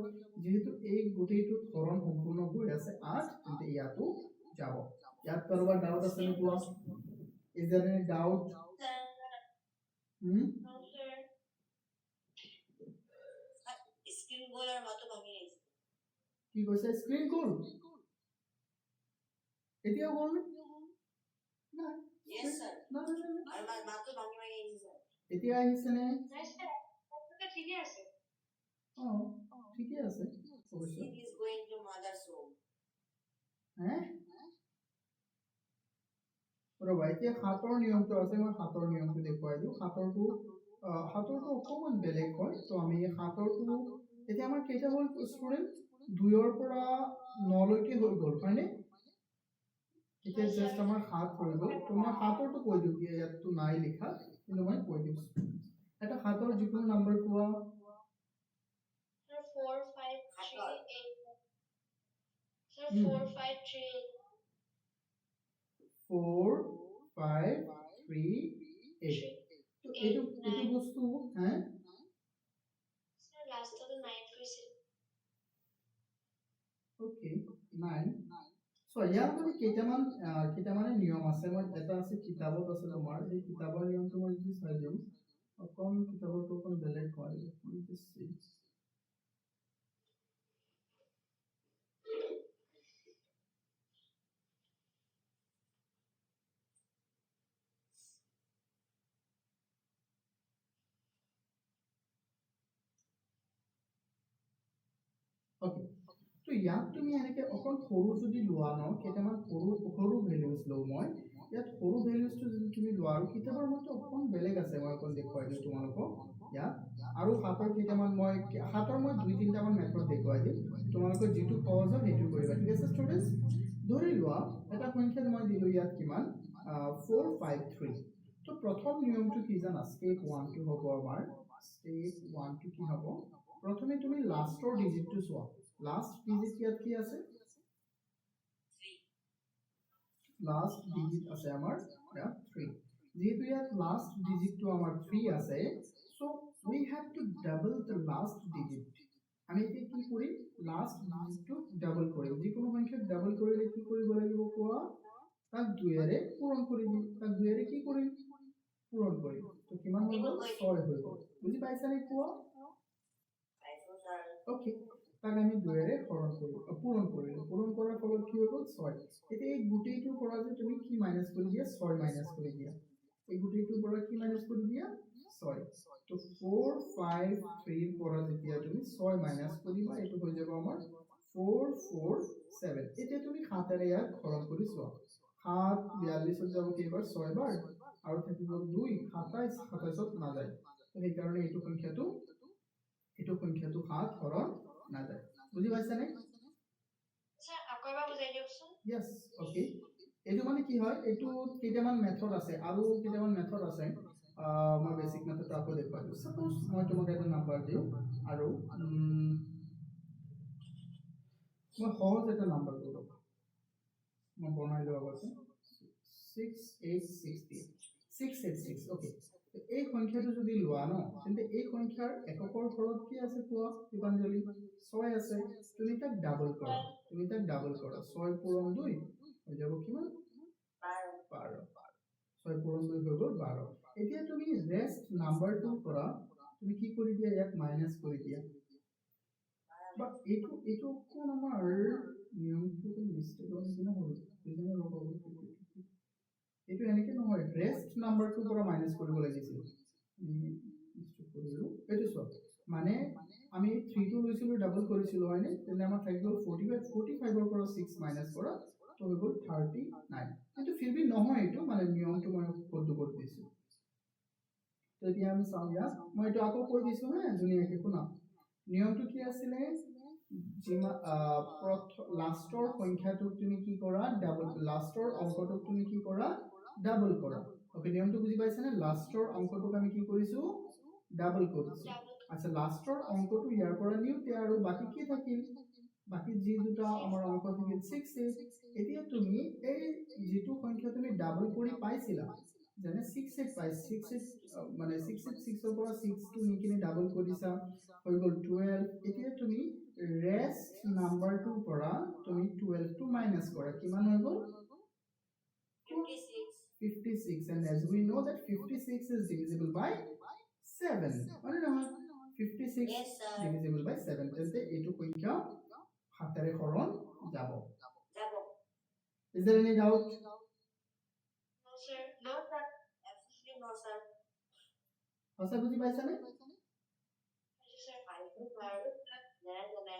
যেহেতু এই গোটেইটোত হৰণ সম্পূৰ্ণ হৈ আছে 8 তেন্তে ইয়াতো যাব ইয়াত কাৰোবাৰ ডাউট আছে নে কোৱা is there any doubt screen গ'ল আৰু মাতো ভাঙি আহিছে। কি কৈছে স্ক্ৰীন গ'ল এতিয়া গ'ল নাই Yes, sir. নাই আৰু মাতো ভাঙি আহিছে sir. এতিয়া আহিছে নে নাই স্যার এটা ঠিকই আছে ঠিকে আছে অবশ্য Sin is going to mother's home. হ্যাঁ ৰবা এতিয়া হাতৰ নিয়মটো আছে মই হাতৰ নিয়মটো দেখুৱাই দিওঁ হাতৰটো অকণমান বেলেগ হয় তো আমি হাতৰটো এতিয়া আমাৰ কেইটা হ'ল ষ্টুডেণ্ট 2ৰ পৰা 9লৈকে হৈ গ'ল হয়নে এতিয়া জাষ্ট আমাৰ 7 হৈ গ'ল তো মই হাতৰটো কৈ দিওঁ ইয়াততো নাই লিখা কিন্তু মই কৈ দিওঁ এটা হাতৰ যিকোনো নাম্বাৰ কোৱা স্যার 4 5 3 8 স্যার 4 5 3 4 5 3 8 তো এইটো বস্তু হ্যাঁ স্যার লাষ্টটো 9 কৈছিল ওকে 9 সো ইয়াৰ মানে কেইটামানে নিয়ম আছে মই এটা আছে কিতাপত আছে তোমাৰ এই কিতাপৰ নিয়মটো মই যদি চাই দিওঁ অকণ কিতাপৰটো অকণ বেলেগ হয় ওকে তো ইয়াত তুমি এনেকে অকল সৰু যদি লোৱা ন কেইটামান সৰু ভেলিউজ লওঁ মই ইয়াত সৰু ভেলিউজটো যদি তুমি লোৱা আৰু কিতাপৰ মতে অকণ বেলেগ আছে মই অকণ দেখুৱাই দিওঁ তোমালোকক ইয়াত আৰু হাতৰ কেইটামান মই 2-3টামান মেথড দেখুৱাই দিম তোমালোকে যিটো সহজ হয় সেইটো কৰিবা ঠিক আছে ষ্টুডেণ্টছ ধৰি লোৱা এটা সংখ্যা মই দিলোঁ ইয়াত কিমান 453 তো প্ৰথম নিয়মটো কি জানা ষ্টেপ 1টো হ'ব আমাৰ ষ্টেপ 1টো কি হ'ব প্ৰথমে তুমি লাষ্টৰ ডিজিটটো চোৱা লাষ্ট ডিজিট ইয়াত কি আছে লাষ্ট ডিজিট আছে আমাৰ ইয়াত 3 যেহেতু ইয়াত লাষ্ট ডিজিটটো আমাৰ 3 আছে so we have to double the last digit আমি এতিয়া কি কৰিম লাষ্ট ডিজিটটো ডাবল কৰিম যিকোনো সংখ্যাক ডাবল কৰিলে কি কৰিব লাগিব কোৱা তাক 2 ৰে পূৰণ কৰি দিম তাক 2 ৰে কি কৰিম পূৰণ কৰিম তো কিমান হৈ গ'ল 6 হৈ গ'ল বুজি পাইছানে কোৱা পাইছো ছাৰ ওকে তাক আমি 2 ৰে পূৰণ কৰিলো পূৰণ কৰাৰ ফলত কি হৈ গ'ল 6 এতিয়া এই গোটেইটোৰ পৰা যে তুমি কি মাইনাস কৰি দিয়া 6 মাইনাস কৰি দিয়া এই গোটেইটোৰ পৰা কি মাইনাস কৰি দিয়া 6 তো 4 5 3 পৰা যেতিয়া তুমি 6 মাইনাস কৰিবা এটো হৈ যাব আমাৰ 4 4 7 এতিয়া তুমি 7 ৰে ইয়াক হৰণ কৰি চোৱা 7 42 ত যাব কেইবাৰ 6 বাৰ আৰু থাকিব 2 27 27 ত নাযায় তো সেই কাৰণে এইটো সংখ্যাটো 7 হৰণ নাযায় বুজি পাইছানে স্যাৰ আকৌ এবাৰ বুজাই দিয়কচোন yes okay এইটো মানে কি হয় এইটো কেইটামান মেথড আছে আৰু কেইটামান মেথড আছে মই বেসিক মেথড আকৌ দেখুৱাই দিওঁ সাপোজ মই তোমাক এটা নাম্বাৰ দিওঁ আৰু মই সহজ এটা নাম্বাৰ দিওঁ মই বনাই লওঁ আগতে 686 ওকে এই সংখ্যাটো যদি লোৱা ন তেন্তে এই সংখ্যাৰ এককৰ ঘৰত কি আছে কোৱা দীপাঞ্জলি 6 আছে তুমি তাক ডাবল কৰা 6 পূৰণ 2 হৈ যাব কিমান 12 6 পূৰণ 2 হৈ গ'ল 12 এতিয়া তুমি ৰেষ্ট নাম্বাৰটোৰ পৰা তুমি কি কৰি দিয়া ইয়াক মাইনাস কৰি দিয়া বাট এইটো কোন আমাৰ নিয়মটো মিস্টেক হৈ কিনে হ'ল কিনে ৰ'ব এইটো এনেকে নহয় ৰেষ্ট নাম্বাৰটোৰ পৰা মাইনাস কৰিব লাগিছিল মিস্টেক কৰিলো এইটো চোৱা মানে আমি 3 টো লৈছিলো ডাবল কৰিছিলো হয়নে তেনে আমাৰ থাকি গ'ল 45 ৰ পৰা 6 মাইনাস কৰা তো হৈ গ'ল 39 কিন্তু ফিৰবি নহয় এইটো মানে নিয়মটো মই পদ্ধতি কৰি দিছো তো এতিয়া আমি চাওঁ ইয়াত মই এইটো আকৌ কৈ দিছো হে ধুনীয়াকৈ শুনা নিয়মটো কি আছিলে লাষ্টৰ সংখ্যাটোক তুমি কি কৰা ডাবল লাষ্টৰ অংকটোক তুমি কি কৰা ডাবল কৰা ওকে নিয়মটো বুজি পাইছানে লাষ্টৰ অংকটোক আমি কি কৰিছো ডাবল কৰিছো আচ্ছা লাষ্টৰ অংকটো ইয়াৰ পৰা নিউতে আৰু বাকি কি থাকিল বাকি যি দুটা আমাৰ অংক থাকিল 6 এতিয়া তুমি এই যেটো সংখ্যা তুমি ডাবল কৰি পাইছিলা জানে 6 পাই 6 মানে 6 ৰ পৰা 6 টো নিকিনে ডাবল কৰিছা হৈ গ'ল 12 এতিয়া তুমি ৰেষ্ট নাম্বাৰটোৰ পৰা তুমি 12 টো মাইনাস কৰা কিমান হৈ গ'ল 56 and as we know that 56 is divisible by 7 মানে নহয় 56 Yes, sir. divisible by 7 তেন্তে এইটো সংখ্যা 7 ৰে হৰণ যাব is there any doubt No, sir. No, sir. Absolutely no, sir. সঁচা বুজি পাইছানে Yes, sir. পাইছো ছাৰ জানে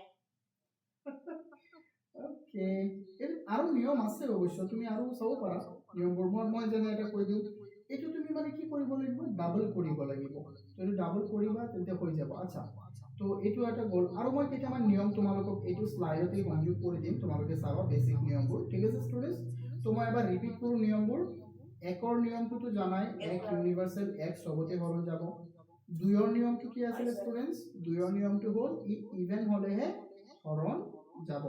ওকে এৰ আৰু নিয়ম আছে অবশ্য তুমি আৰু চাব পাৰা নিয়মবোৰ মই জানো এটা কৈ দিওঁ এইটো তুমি মানে কি কৰিব লাগিব ডাবল কৰিব লাগিব যদি ডাবল কৰিবা তেন্তে হৈ যাব আচ্ছা তো এইটো এটা গ'ল আৰু মই কেইটামান নিয়ম তোমালোকক এইটো স্লাইডতে সংযোগ কৰি দিম তোমালোকে চাবা বেসিক নিয়মবোৰ ঠিক আছে ষ্টুডেন্টস তো মই এবাৰ ৰিপিট কৰো নিয়মবোৰ একৰ নিয়মটো জানাই এক ইউনিভাৰ্সাল এক সবতে হৰণ যাব দুইৰ নিয়মটো কি আছিল ষ্টুডেন্টস দুইৰ নিয়মটো হ'ল ইভেন হলেহে হৰণ যাব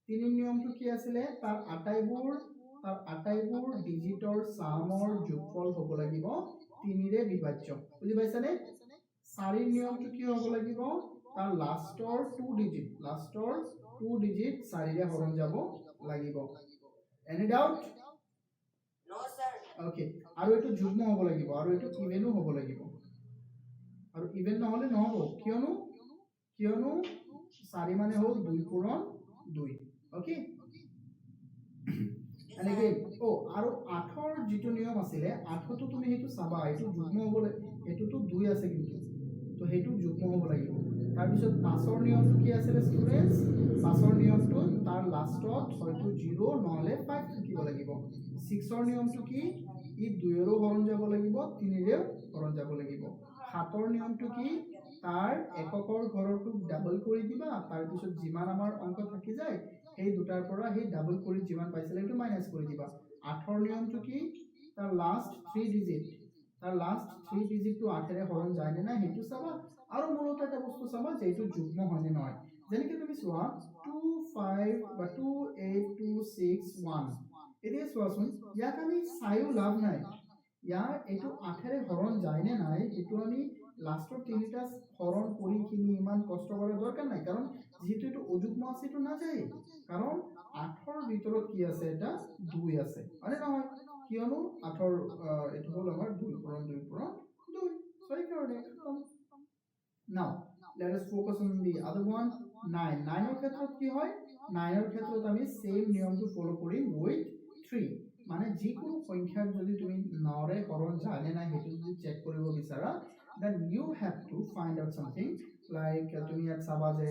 তিনিৰ নিয়মটো কি আছিল তাৰ আটাইবোৰ ডিজিটৰ সামৰ যোগফল হ'ব লাগিব 3 ৰে বিভাজ্য বুজি পাইছানে চাৰিৰ নিয়মটো কি হ'ব লাগিব তাৰ লাষ্টৰ 2 ডিজিট 4 ৰে হৰণ যাব লাগিব এনি ডাউট নো ছাৰ ওকে আৰু এটো যুগ্ম হ'ব লাগিব আৰু এটো ইভেনো হ'ব লাগিব আৰু ইভেন নহলে নহব কিয়নো 4 মানে হ'ল 2 পূৰণ 2 ওকে এনেকে ও আৰু 8ৰ যেটো নিয়ম আছিল 8টো তুমি হেতু চাবা এটো যুগ্ম হ'ব এটোটো 2 আছে কিন্তু তো হেতু যুগ্ম হ'ব লাগিব তাৰ পিছত 5ৰ নিয়মটো কি আছিল ষ্টুডেন্টস 5ৰ নিয়মটো তাৰ লাষ্টত হয়তো 0 নহলে 5 থাকিব লাগিব 6ৰ নিয়মটো কি ই 2 ৰো হৰণ যাব লাগিব 3 ৰে হৰণ যাব লাগিব 7ৰ নিয়মটো কি তাৰ এককৰ ঘৰটো ডাবল কৰি দিবা তাৰ পিছত যিমান আমাৰ অংক থাকি যায় সেই দুটাৰ পৰা সেই ডাবল কৰি যিমান পাইছিল এটো মাইনাস কৰি দিবা 8ৰ নিয়মটো কি তাৰ লাষ্ট 3 ডিজিট টো 8 ৰে হৰণ যায় নে না হেতু চাবা আৰু মূলত এটা বস্তু চাবা যে এটো যুগ্ম হয় নে নহয় যেনেকৈ তুমি চোৱা 2 5 বা 2 8 2 6 1 এতিয়া চোৱাচোন ইয়াক আমি চাইও লাভ নাই ইয়াৰ এটো 8 ৰে হৰণ যায় নে নাই এটো আমি লাষ্টৰ তিনিটা হৰণ কৰি কিনি ইমান কষ্ট কৰাৰ দৰকাৰ নাই, কাৰণ যিহেতু এইটো অযুগ্ম আছে এইটো নাযায়, কাৰণ 8ৰ ভিতৰত কি আছে, এটা 2 আছে, হয়নে নহয়? কিয়নো 8ৰ এইটো হ'ল আমাৰ 2 পূৰণ 2 পূৰণ 2, so এইকাৰণে খতম। Now let us focus on the other one, 9 9ৰ ক্ষেত্ৰত কি হয়, 9ৰ ক্ষেত্ৰত আমি সেম নিয়মটো ফলো কৰিম with 3, মানে যিকোনো সংখ্যাক যদি তুমি 9ৰে হৰণ যায় নে নাই সেইটো যদি চেক কৰিব বিচাৰা, then you have to find out something like তুমি ইয়াত চাবা যে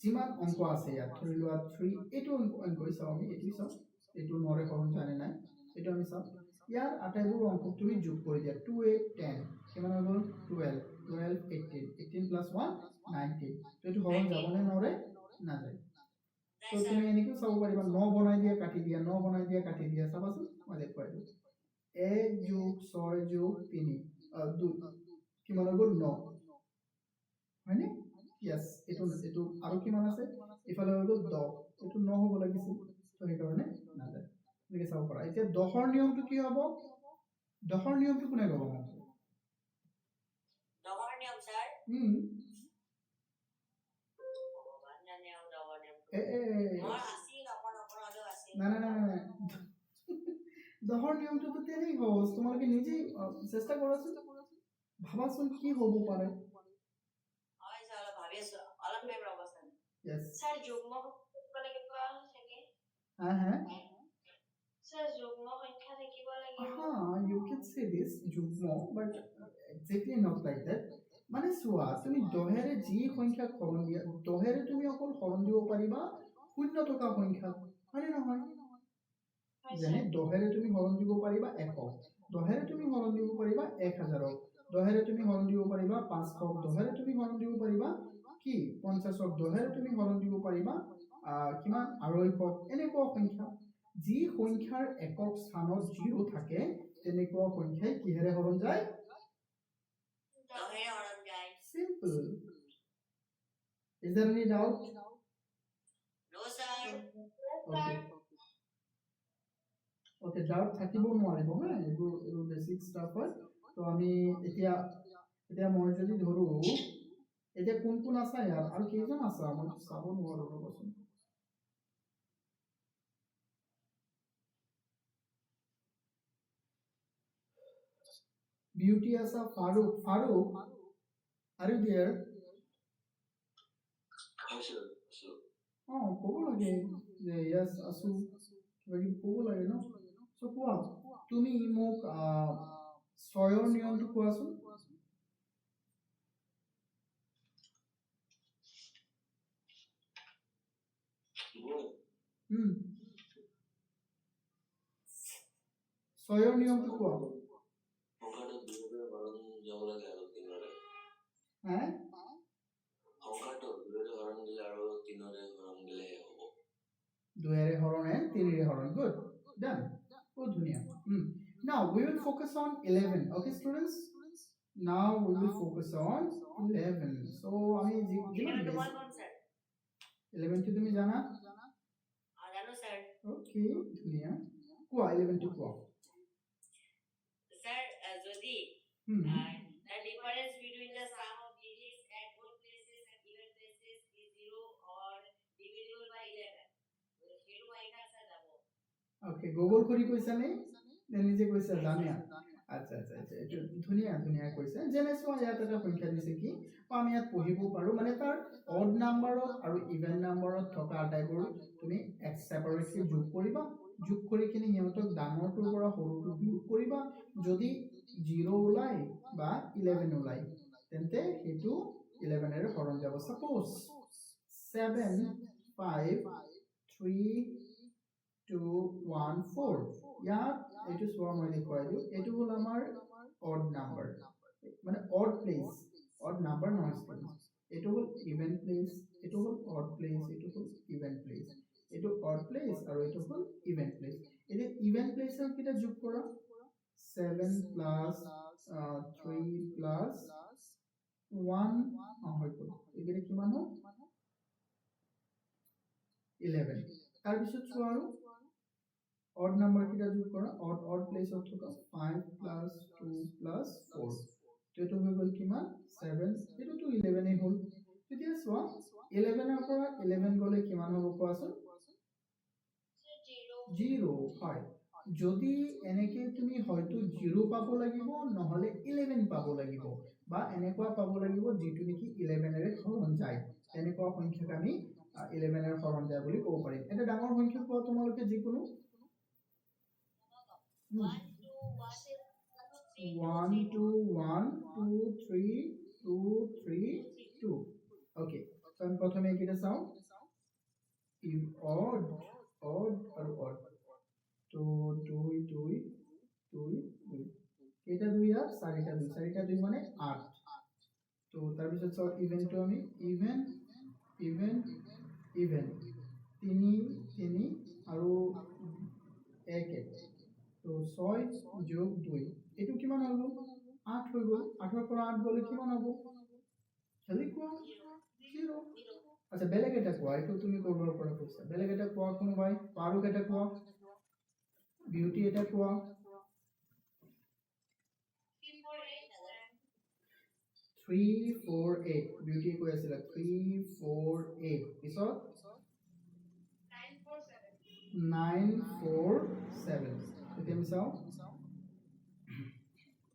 যিমান অংক আছে ইয়াত ধৰি লোৱা 3, এইটো অংক চাও আমি, এইটো চাও, এইটো 9ৰে হৰণ যায় নে নাই এইটো আমি চাও। ইয়াৰ আটাইবোৰ অংকক তুমি যোগ কৰি দিয়া, 2 8 10 কিমান হৈ গ'ল, 12 12 18 18 plus 1 19, তো এইটো হৰণ যাব নে 9ৰে, নাযায়। তো তুমি এনেকৈ চাব পাৰিবা, 9 বনাই দিয়া কাটি দিয়া, 9 বনাই দিয়া কাটি দিয়া, চাবাচোন মই দেখুৱাই দিওঁ, 1 যোগ 6 যোগ 3 2 কিমান হৈ গ'ল, 9, হয়নে? Yes, এইটো এইটো আৰু কিমান আছে, ইফালে হৈ গ'ল 10, এইটো 9 হ'ব লাগিছিল, তো সেইকাৰণে নাযায়। এনেকৈ চাব পাৰা। এতিয়া 10ৰ নিয়মটো কি হ'ব, 10ৰ নিয়মটো কোনে ক'ব মোক? ডগৰ নিয়ম স্যাৰ ভগৱান জানে আৰু ডগৰ নিয়ম মই আছিল অকণ অকণ হলেও আছিল না না না না 10ৰ নিয়মটো তো তেনেই সহজ, তোমালোকে নিজেই চেষ্টা কৰাচোন, ভাবাচোন কি হ'ব পাৰে। হয় স্যাৰ অলপ ভাবি আছো, অলপ টাইম ৰ'ব স্যার। Yes, স্যার যুগ্ম থাকিব লাগিব চাগে, হ্যাঁ স্যার যুগ্ম সংখ্যা থাকিব লাগিব। you can say this যুগ্ম, but exactly not like that, মানে চোৱা তুমি 10ৰে যি সংখ্যা হৰণ দিয়া, 10ৰে তুমি অকল হৰণ দিব পাৰিবা 0 টকা সংখ্যা, হয়নে নহয়? যেনে 10ৰে তুমি হৰণ দিব পাৰিবা 100, 10ৰে তুমি হৰণ দিব পাৰিবা 1000, 10ৰে তুমি হৰণ দিব পাৰিবা 500, 10ৰে তুমি হৰণ দিব পাৰিবা কি 50, 10ৰে তুমি হৰণ দিব পাৰিবা কিমান 250, এনেকুৱা সংখ্যা। যি সংখ্যাৰ একক স্থানত 0 থাকে তেনেকুৱা সংখ্যাই কিহেৰে হৰণ যায়, ডগৰে হৰণ যায়। simple. Is there any doubt? No sir Okay. Okay, doubt থাকিব নোৱাৰিব, হা, এইবোৰ বেসিক ষ্টাফ হয়। তো আমি এতিয়া মই যদি ধৰো, এতিয়া কোন কোন আছে ইয়াত আৰু কেইজন আছে, মই চাব নোৱাৰো, ৰ'বচোন। বিউটি আছে, ফাৰুক, are you there? ক'ব লাগে যে yes আছো, কিবা কিবি ক'ব লাগে ন। So কোৱা, তুমি মোক 6ৰ নিয়মটো কোৱাচোন। হুম 6ৰ নিয়মটো কোৱা। সংখ্যাটো 2ৰে হৰণ যাব লাগে আৰু 3ৰে। হ্যাঁ সংখ্যাটো 2ৰে হৰণ দিলে আৰু 3ৰে হৰণ দিলে হ'ব। 2ৰে হৰণ and 3ৰে হৰণ, good, done, বহুত ধুনীয়া। Now we will focus on 11, okay students, now we will focus on 11. So আমি যিমান তোমাৰ কোন স্যাৰ? 11 টো তুমি জানা, জানো স্যাৰ। okay, ধুনীয়া, কোৱা 11 টো কোৱা। স্যার যদি the difference between the sum of digits at odd places and even places is 0 or divisible by 11, সেইটো পৰীক্ষা স্যাৰ যাব। Okay, গুগল কৰি কৈছা নে নিজে কৈছা, জানিয়া? আচ্ছা আচ্ছা আচ্ছা, এইটো ধুনীয়া কৈছে। যেনে চোৱা ইয়াত এটা সংখ্যা দিছে কি, আমি ইয়াত পঢ়িব পাৰো, মানে তাৰ অড নাম্বাৰত আৰু ইভেন নাম্বাৰত থকা আটাইবোৰ তুমি সেপাৰেটলি যোগ কৰিবা, যোগ কৰি কিনে সিহঁতক ডাঙৰটোৰ পৰা সৰুটো বিয়োগ কৰিবা, যদি 0 ওলাই বা 11 ওলাই তেন্তে সেইটো 11ৰে হৰণ যাব। সাপোজ 7 5 3 2 1 4, ইয়াত এইটো চোৱা মই দেখুৱাই দিওঁ, এইটো হ'ল আমাৰ অড নাম্বাৰ, মানে অড প্লেচ, অড নাম্বাৰ নহয় ষ্টুডেণ্টছ, এইটো হ'ল ইভেন প্লেচ, এইটো হ'ল অড প্লেচ, এইটো হ'ল ইভেন প্লেচ, এইটো অড প্লেচ আৰু এইটো হ'ল ইভেন প্লেচ। এতিয়া ইভেন প্লেচৰ কেইটা যোগ কৰা, 7 প্লাস 3 প্লাস 1 হৈ গ'ল, এইকেইটা কিমান হ'ল 11। তাৰপিছত চোৱা আৰু অড নাম্বাৰ কেইটা যোগ কৰা, অড প্লেচত থকা 5 প্লাস 2 প্লাস 4, তো এইটো হৈ গ'ল কিমান 7 এইটোতো 11 এই হ'ল তেতিয়া চোৱা 11 ৰ পৰা 11 গ'লে কিমান হ'ব কোৱাচোন 0 হয় যদি এনেকে তুমি হয়তো 0 পাব লাগিব নহলে 11 পাব লাগিব বা এনেকুৱা পাব লাগিব যেটো নেকি 11 এৰে হৰণ যায় তেনেকুৱা সংখ্যাক আমি 11 এৰ হৰণ যায় বুলি ক'ব পাৰিম এটা ডাঙৰ সংখ্যা কোৱা তোমালোকে যিকোনো 1 2 1 2 3 2 3 2 ওকে তো আমি প্রথমে এটা চাও odd আর odd তো 2 2 2 2 এটা 2 আর 4টা 2 4টা 2 মানে 8 তো তার পিছত চাও ইভেনটো আমি ইভেন 3 3 আৰু 1 তো 6 যোগ 2 এটো কিমান হল 8 হৈ গল 8 ৰ পৰা 8 গলে কিমান হ'ব জলদি কোৱা 0 আচ্ছা বেলেগ এটা কোৱা এটো তুমি কৰবৰ পৰা কৈছা বেলেগ এটা কোৱা কোনবাই পাৰুক এটা কোৱা বিউটি এটা কোৱা 348 বিউটি কৈ আছিল 348 পিছত 947 এতিয়া আমি চাও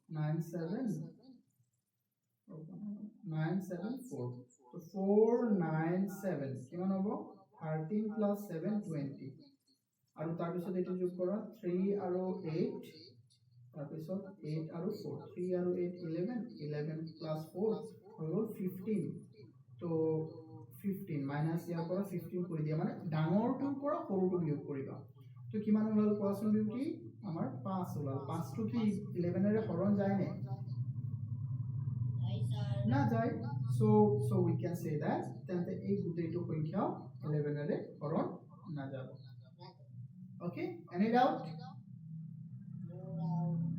974 তো 497 কিমান হ'ব 13 plus 7 20 আৰু তাৰ পিছত এটো যোগ কৰা 3 আৰু 8 তাৰ পিছত 8 আৰু 4 3 আৰু 8 11 11 plus 4 হৈ গ'ল 15 তো 15 মাইনাস ইয়াৰ পৰা 15 কৰি দিয়া মানে ডাঙৰটোৰ পৰা সৰুটো বিয়োগ কৰিবা তো কিমান হ'ল কোৱাচোন বিউটি আমাৰ 5 হ'ল 5 টো কি 11 এৰে হৰণ যায় নে না যায় so we can say that তেন্তে এই গোটেইটো সংখ্যা 11 এৰে হৰণ না যাব okay any doubt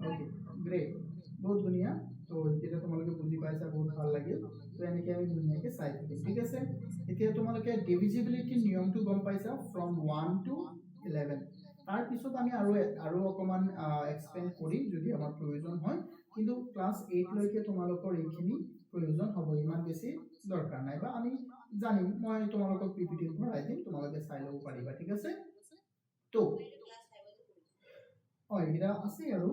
okay great বহুত ধুনিয়া তো এটা তোমালোকে বুজি পাইছা বহুত ভাল লাগিল তো এনেকৈ আমি ধুনিয়াকৈ চাই থাকিম ঠিক আছে এতিয়া তোমালোকে ডিভিজিবিলিটি নিয়মটো গম পাইছা from 1 to 11 তাৰ পিছত আমি আৰু অকমান এক্সপ্লেইন কৰিম যদি আমাৰ প্ৰয়োজন হয় কিন্তু ক্লাস 8 লৈকে তোমালোকৰ এইখিনি প্ৰয়োজন হ'ব ইমান বেছি দৰকাৰ নাই বা আমি জানিম মই তোমালোকক পিপিটি ভৰাই দিম তোমালোকে চাই ল'ব পাৰিবা ঠিক আছে তো এটা আছে আৰু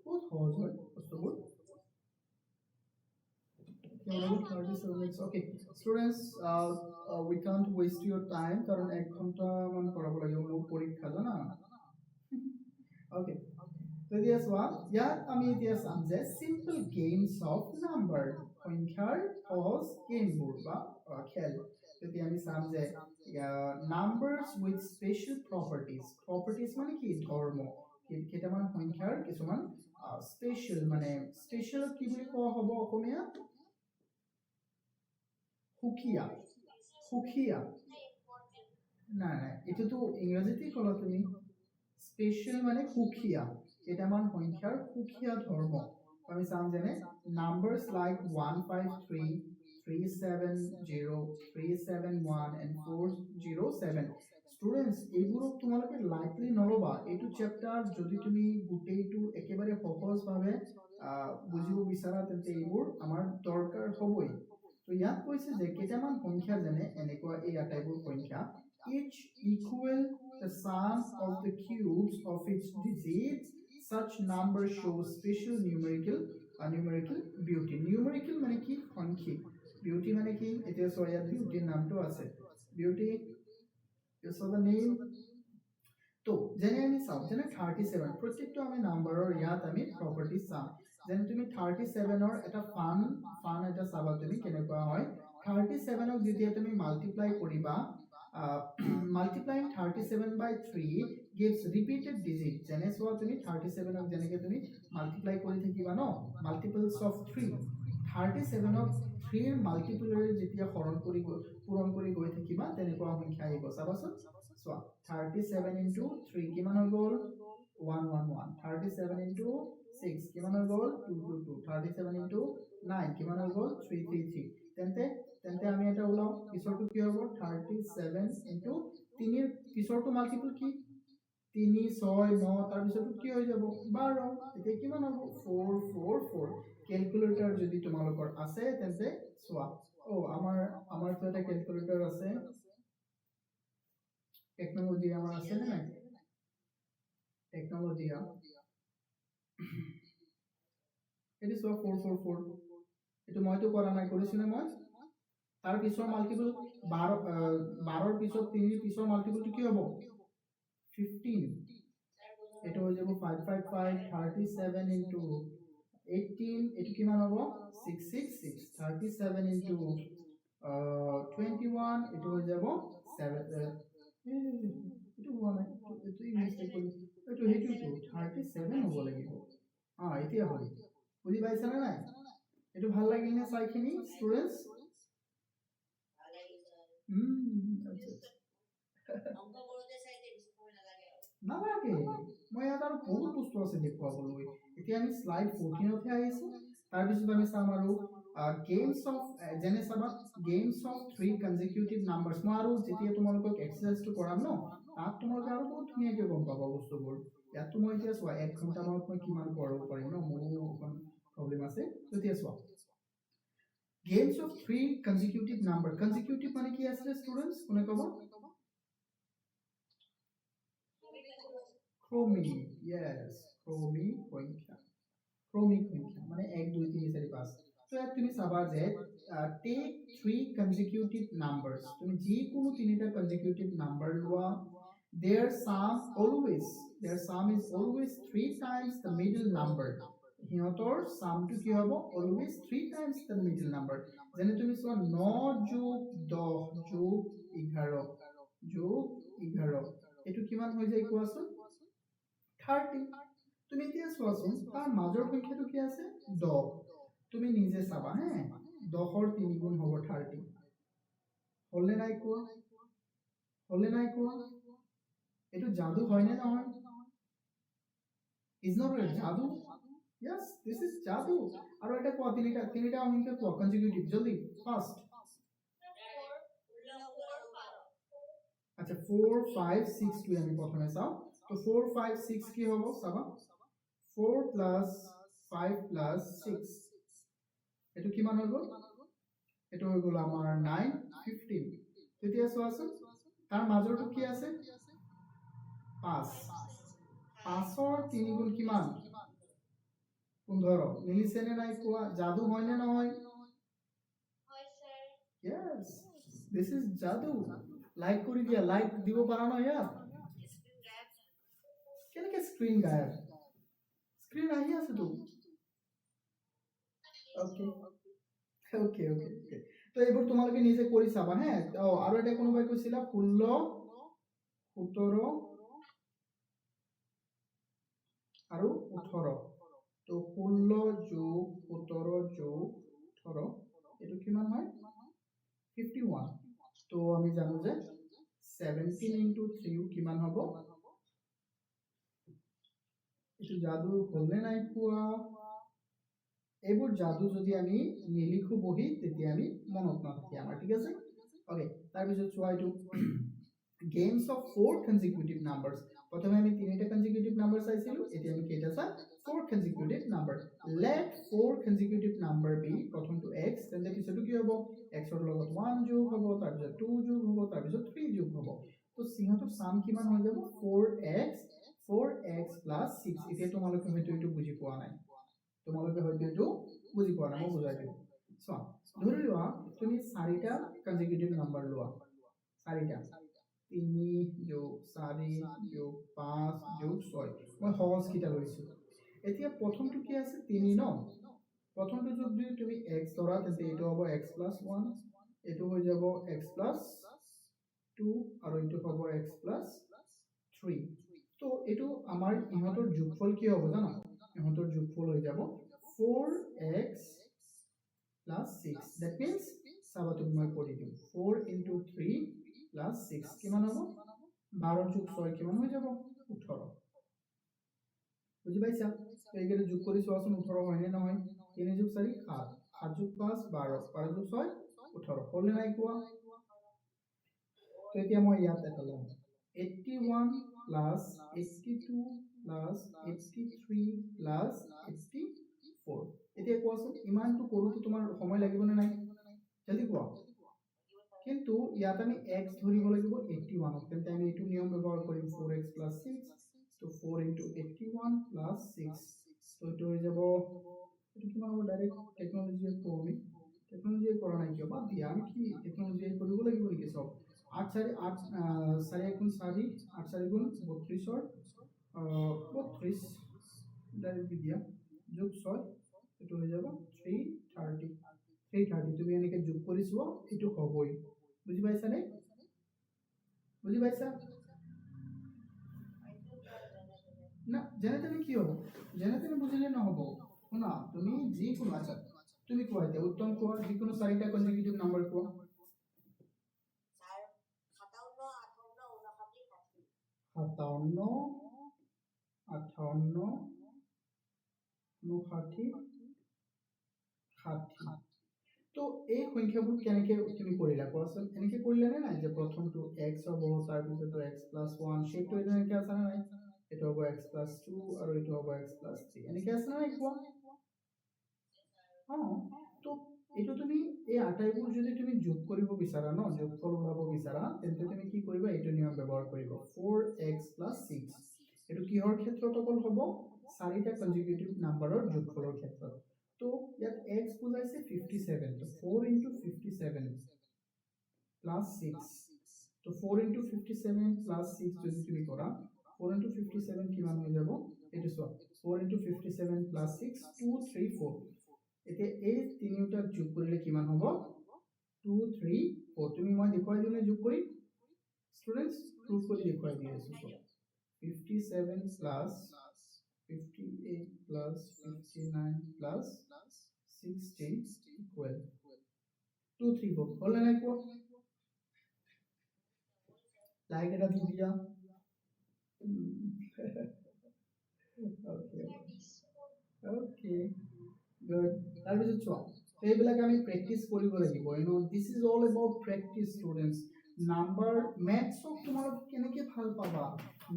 বহুত সহজ হয় বস্তুবোৰ okay students we can't waste your time কাৰণ 1 ঘন্টা মান পড়াবো লাগে মোৰ পৰীক্ষা জানা okay so this one ইয়াত আমি এতিয়া চাম যে simple games of number সংখ্যাৰ সহজ গেমবোৰ বা খেল তেতিয়া আমি চাম যে numbers with special properties মানে কি ধৰ্ম কেইটামান সংখ্যাৰ কিছুমান স্পেশাল মানে স্পেশাল কি বুলি কোৱা হ'ব অসমীয়া সুখিয়া সুখিয়া না না এটোতো ইংৰাজীতে ক'লা তুমি স্পেশাল মানে সুখিয়া কেইটামান সংখ্যাৰ সুখিয়া ধৰ্ম আমি চাম যেনে numbers like 153 370 371 and 407 students এইবোৰক তোমালোকে লাইটলি নলবা এইটো চ্যাপ্টাৰ যদি তুমি গোটেইটো একেবাৰে সহজ ভাবে বুজিব বিচাৰা তেন্তে এইবোৰ আমাৰ দৰকাৰ হ'বই তো ইয়াত কৈছে যে কেইটামান সংখ্যা যেনে এনেকুৱা এই আটাইবোৰ সংখ্যা each equal the sum of the cubes of its digits such number shows special numerical beauty numerical মানে কি সংখ্যিক beauty মানে কি এতিয়া সো ইয়াত beauty নামটো আছে beauty is the name তো যেনে আমি চাও যেনে 37 প্ৰত্যেকটো আমি নাম্বাৰৰ ইয়াত আমি প্ৰপাৰ্টি চাম যেনে তুমি 37 ৰ এটা ফান এটা চাবা তুমি কেনেকুৱা হয় 37 ক যেতিয়া তুমি মাল্টিপ্লাই কৰিবা multiplying 37 by 3 gives repeated digit যেনে সো তুমি 37 ক যেনেকে তুমি মাল্টিপ্লাই কৰি থাকিবা ন multiples of 3 37 ক 3 ৰ মাল্টিপ্লাৰে যেতিয়া হৰণ কৰি পূৰণ কৰি গৈ থাকিবা তেনেকুৱা সংখ্যা আহিব চাবাচোন সো 37 into 3 কিমান হৈ গ'ল 111 37 into 6 কিমান হৈ গ'ল 222 37 into 9 কিমান হৈ গ'ল 333 তেন্তে আমি এটা ওলাও পিছৰটো কি হ'ব 37 into 3 ৰ পিছৰটো মাল্টিপল কি 3 6 9 তাৰ পিছৰটো কি হৈ যাব 12 এতিয়া কিমান হ'ব 444 কেলকুলেটৰ যদি তোমালোকৰ আছে তেন্তে চোৱা আমাৰতো এটা কেলকুলেটৰ আছে টেকনলজি আমাৰ আছে নে নাই টেকনলজি এটি চোৱা 444 এটো মইতো কৰা নাই কৰিছো নে মই তাৰ পিছৰ মাল্টিপল 12 পিছত 3 পিছৰ মাল্টিপলটো কি হ'ব 15 এটো হৈ যাব 555 37 into 18 এটো কিমান হ'ব 666 37 into 21 এটো হৈ যাব 7 এটো হোৱা নাই এটো মিস্টেক কৰিছো এটো হেতুটো 37 হ'ব লাগিব এতিয়া হ'ল বুজি পাইছা না নাই এটো ভাল লাগিল না চাইখিনি স্টুডেন্টস অংক কৰোঁতে চাইতে বেছি সময় নালাগে আৰু নালাগে মই ইয়াত আৰু বহুত বস্তু আছে দেখুৱাবলৈ এতিয়া আমি স্লাইড 14 তে আহিছো তাৰ পিছত আমি চাম আৰু গেমছ অফ যেনে চাবা গেমছ অফ 3 কনজিকিউটিভ নাম্বাৰছ মই আৰু যেতিয়া তোমালোকক এক্সাৰসাইজটো কৰাম ন তাত তোমালোকে আৰু বহুত ধুনীয়াকৈ গম পাবা বস্তুবোৰ ইয়াত মই এতিয়া চোৱা 1 ঘণ্টা মানত মই কিমান কৰাব পাৰিম ন মোৰ অকণ প্ৰবলেম আছে তেতিয়া চোৱা games of 3 consecutive number consecutive মানে কি আছে স্টুডেন্টস কোনে ক'ব ক্রমিক yes ক্রমিক সংখ্যা মানে 1 2 3 4 5 তো ইয়াত তুমি চাবা যে টেক 3 কনজিকিউটিভ নাম্বাৰছ তুমি যি কোনো তিনিটা কনজিকিউটিভ নাম্বাৰ লোৱা their sum is always 3 times the middle number সিহঁতৰ সামটো কি হ'ব always 3 times the middle number যেনে তুমি চোৱা 9 যোগ 10 যোগ 11 যোগ 11 এটো কিমান হৈ যায় কোৱাচোন 30 তুমি এতিয়া চোৱাচোন তাৰ মাজৰ সংখ্যাটো কি আছে 10 তুমি নিজে চাবা হে 10 ৰ 3 গুণ হ'ব 30 হলে নাই কোৱা এটো জাদু হয় নে নহয় is not a জাদু yes this is জাদু আৰু এটা কোৱা তিনিটা সংখ্যা কোৱা কনজিকিউটিভ জলদি ফার্স্ট আচ্ছা 4 5 6 টু আমি প্রথমে চাও তো 4 5 6 কি হবো চাবা 4 plus 5 plus 6 এটো কিমান হল এটো হৈ গল আমাৰ 9 15 তেতিয়া চোৱাচোন তাৰ মাজৰটো কি আছে 5 5ৰ 3 গুণ কিমান 15 মিলিছে নে নাই কোৱা জাদু হয় নে নহয় হয় স্যাৰ yes this is জাদু লাইক কৰি দিয়া লাইক দিব পাৰা ন ইয়াত কেনেকে স্ক্ৰিন গায়ব স্ক্ৰিন আহি আছে তো ওকে ওকে ওকে ওকে তো এইবোৰ তোমালোকে নিজে কৰি চাবা হে আৰু এটা কোনোবাই কৈছিলা 16 17 আৰু 18 তো 16 যোগ 17 যোগ 18 এটো কিমান হয় 51 তো আমি জানো যে 17 into 3 কিমান হ'ব এটো জাদু হলে নাই কোৱা এইবোৰ জাদু যদি আমি নিলিখো বহি তেতিয়া আমি মনত নাথাকে আমাৰ ঠিক আছে ওকে তাৰ পিছত চোৱা এটো গেমছ অফ 4 কনজিকিউটিভ নাম্বাৰছ প্ৰথমে আমি তিনিটা কনজিকিউটিভ নাম্বাৰ চাইছিলো এতিয়া আমি কেইটা চাম 4 consecutive number let 4 consecutive number be প্ৰথমটো x তেন্তে পিছতো কি হ'ব x ৰ লগত 1 যোগ হ'ব তাৰ পিছত 2 যোগ হ'ব তাৰ পিছত 3 যোগ হ'ব তো সিহঁতৰ সাম কিমান হৈ যাব 4x 6 এতিয়া তোমালোকে হয়তো এটো বুজি পোৱা নাই তোমালোকে হয়তো এটো বুজি পোৱা নাই মই বুজাই দিম চোৱা ধৰি লোৱা তুমি 4টা কনজিকিউটিভ নাম্বাৰ লোৱা 4টা 3 যোগ 4 যোগ 5 যোগ 6 মই সহজ কিটা লৈছো এতিয়া প্ৰথমটো কি আছে 3 ন প্ৰথমটো যদি তুমি x ধৰা তেন্তে এটো হ'ব x + 1 এটো হৈ যাব x + 2 আৰু এটো হ'ব x + 3 তো এটো আমাৰ ইহঁতৰ যোগফল কি হ'ব জানা ইহঁতৰ যোগফল হৈ যাব 4x + 6 that means চাবা তুমি মই কৰি দিম 4 into 3 plus 6 কিমান হ'ব 12 যোগ 6 কিমান হৈ যাব 18 বুজি পাইছা তো এইকেইটা যোগ কৰি চোৱাচোন 18 হয় নে নহয় 3 যোগ 4 7 7 যোগ 5 12 12 যোগ 6 18 হল নাই কোৱা তো এতিয়া মই ইয়াত এটা লম 81 plus 82 plus 83 plus 84 এতিয়া কোৱাচোন ইমানটো কৰোঁতে তোমাৰ সময় লাগিবনে নাই জলদি কোৱা কিন্তু ইয়াত আমি x ধৰিব লাগিব 81 তেন্তে আমি এইটো নিয়ম ব্যৱহাৰ কৰিম 4x + 6 তো 4 * 81 + 6 তো এইটো হৈ যাব এইটো কিমান হ'ব ডাইৰেক্ট টেকনলজি কমি টেকনলজি কৰা নাই কিয় বাদ দিয়া আমি কি টেকনলজি কৰিব লাগিব নেকি সব 8 4 8 4 * 4 8 4 * 32 32 ডাইরেক্ট দিয়া যোগ 6 এটো হয়ে যাব 330 330 তুমি এনেকে যোগ কৰি চোৱা এটো হবই বুঝি পাইছা নে বুঝি পাইছা না জানা তুমি কি হবো জানা তুমি বুঝিলে না হবো শোনা তুমি যে কোনো আচ্ছা তুমি কোয়াইতে উত্তম কোয়া যে কোনো চাৰিটা কনজিকিউটিভ নাম্বাৰ কোয়া স্যাৰ 57 58 59 60 57 58 60 তো এই সংখ্যাবোৰ কেনেকৈ তুমি কৰিলা কোৱাচোন এনেকৈ কৰিলা নে নাই যে প্ৰথমটো x হ'ব তাৰ পিছতো x + 1 সেইটো এনেকৈ আছে নাই এটা হ'ব x + 2 আৰু এটা হ'ব x + 3 এনেকৈ আছে নাই কোৱা তো এইটো তুমি এই আটাইবোৰ যদি তুমি যোগ কৰিব বিচাৰা ন যোগফল ওলাব বিচাৰা তেন্তে তুমি কি কৰিবা এইটো নিয়ম ব্যৱহাৰ কৰিবা 4x + 6 এইটো কিহৰ ক্ষেত্ৰত অকল হ'ব চাৰিটা কনজিকিউটিভ নাম্বাৰৰ যোগফলৰ ক্ষেত্ৰত তো ইয়াত x বুজাইছে 57 তো 4 * 57 + 6 তো 4 * 57 + 6 যদি তুমি কৰা 4 * 57 কিমান হৈ যাব এইটো চোৱা 4 * 57 + 6 234 এতিয়া এই তিনিটা যোগ কৰিলে কিমান হ'ব 234 তুমি মই দেখুৱাই দিলে যোগ কৰি স্টুডেন্টস প্ৰুভ কৰি দেখুৱাই দি আছো 57 + 58 + 59 + 60 equal 234 হল না কো লাইক এটা দি দিয়া ওকে ওকে গুড তাৰপিছত চোৱা এইবিলাক আমি প্ৰেক্টিস কৰিব লাগিব this is all about practice students number maths তোমালোক কেনেকৈ ভাল পাবা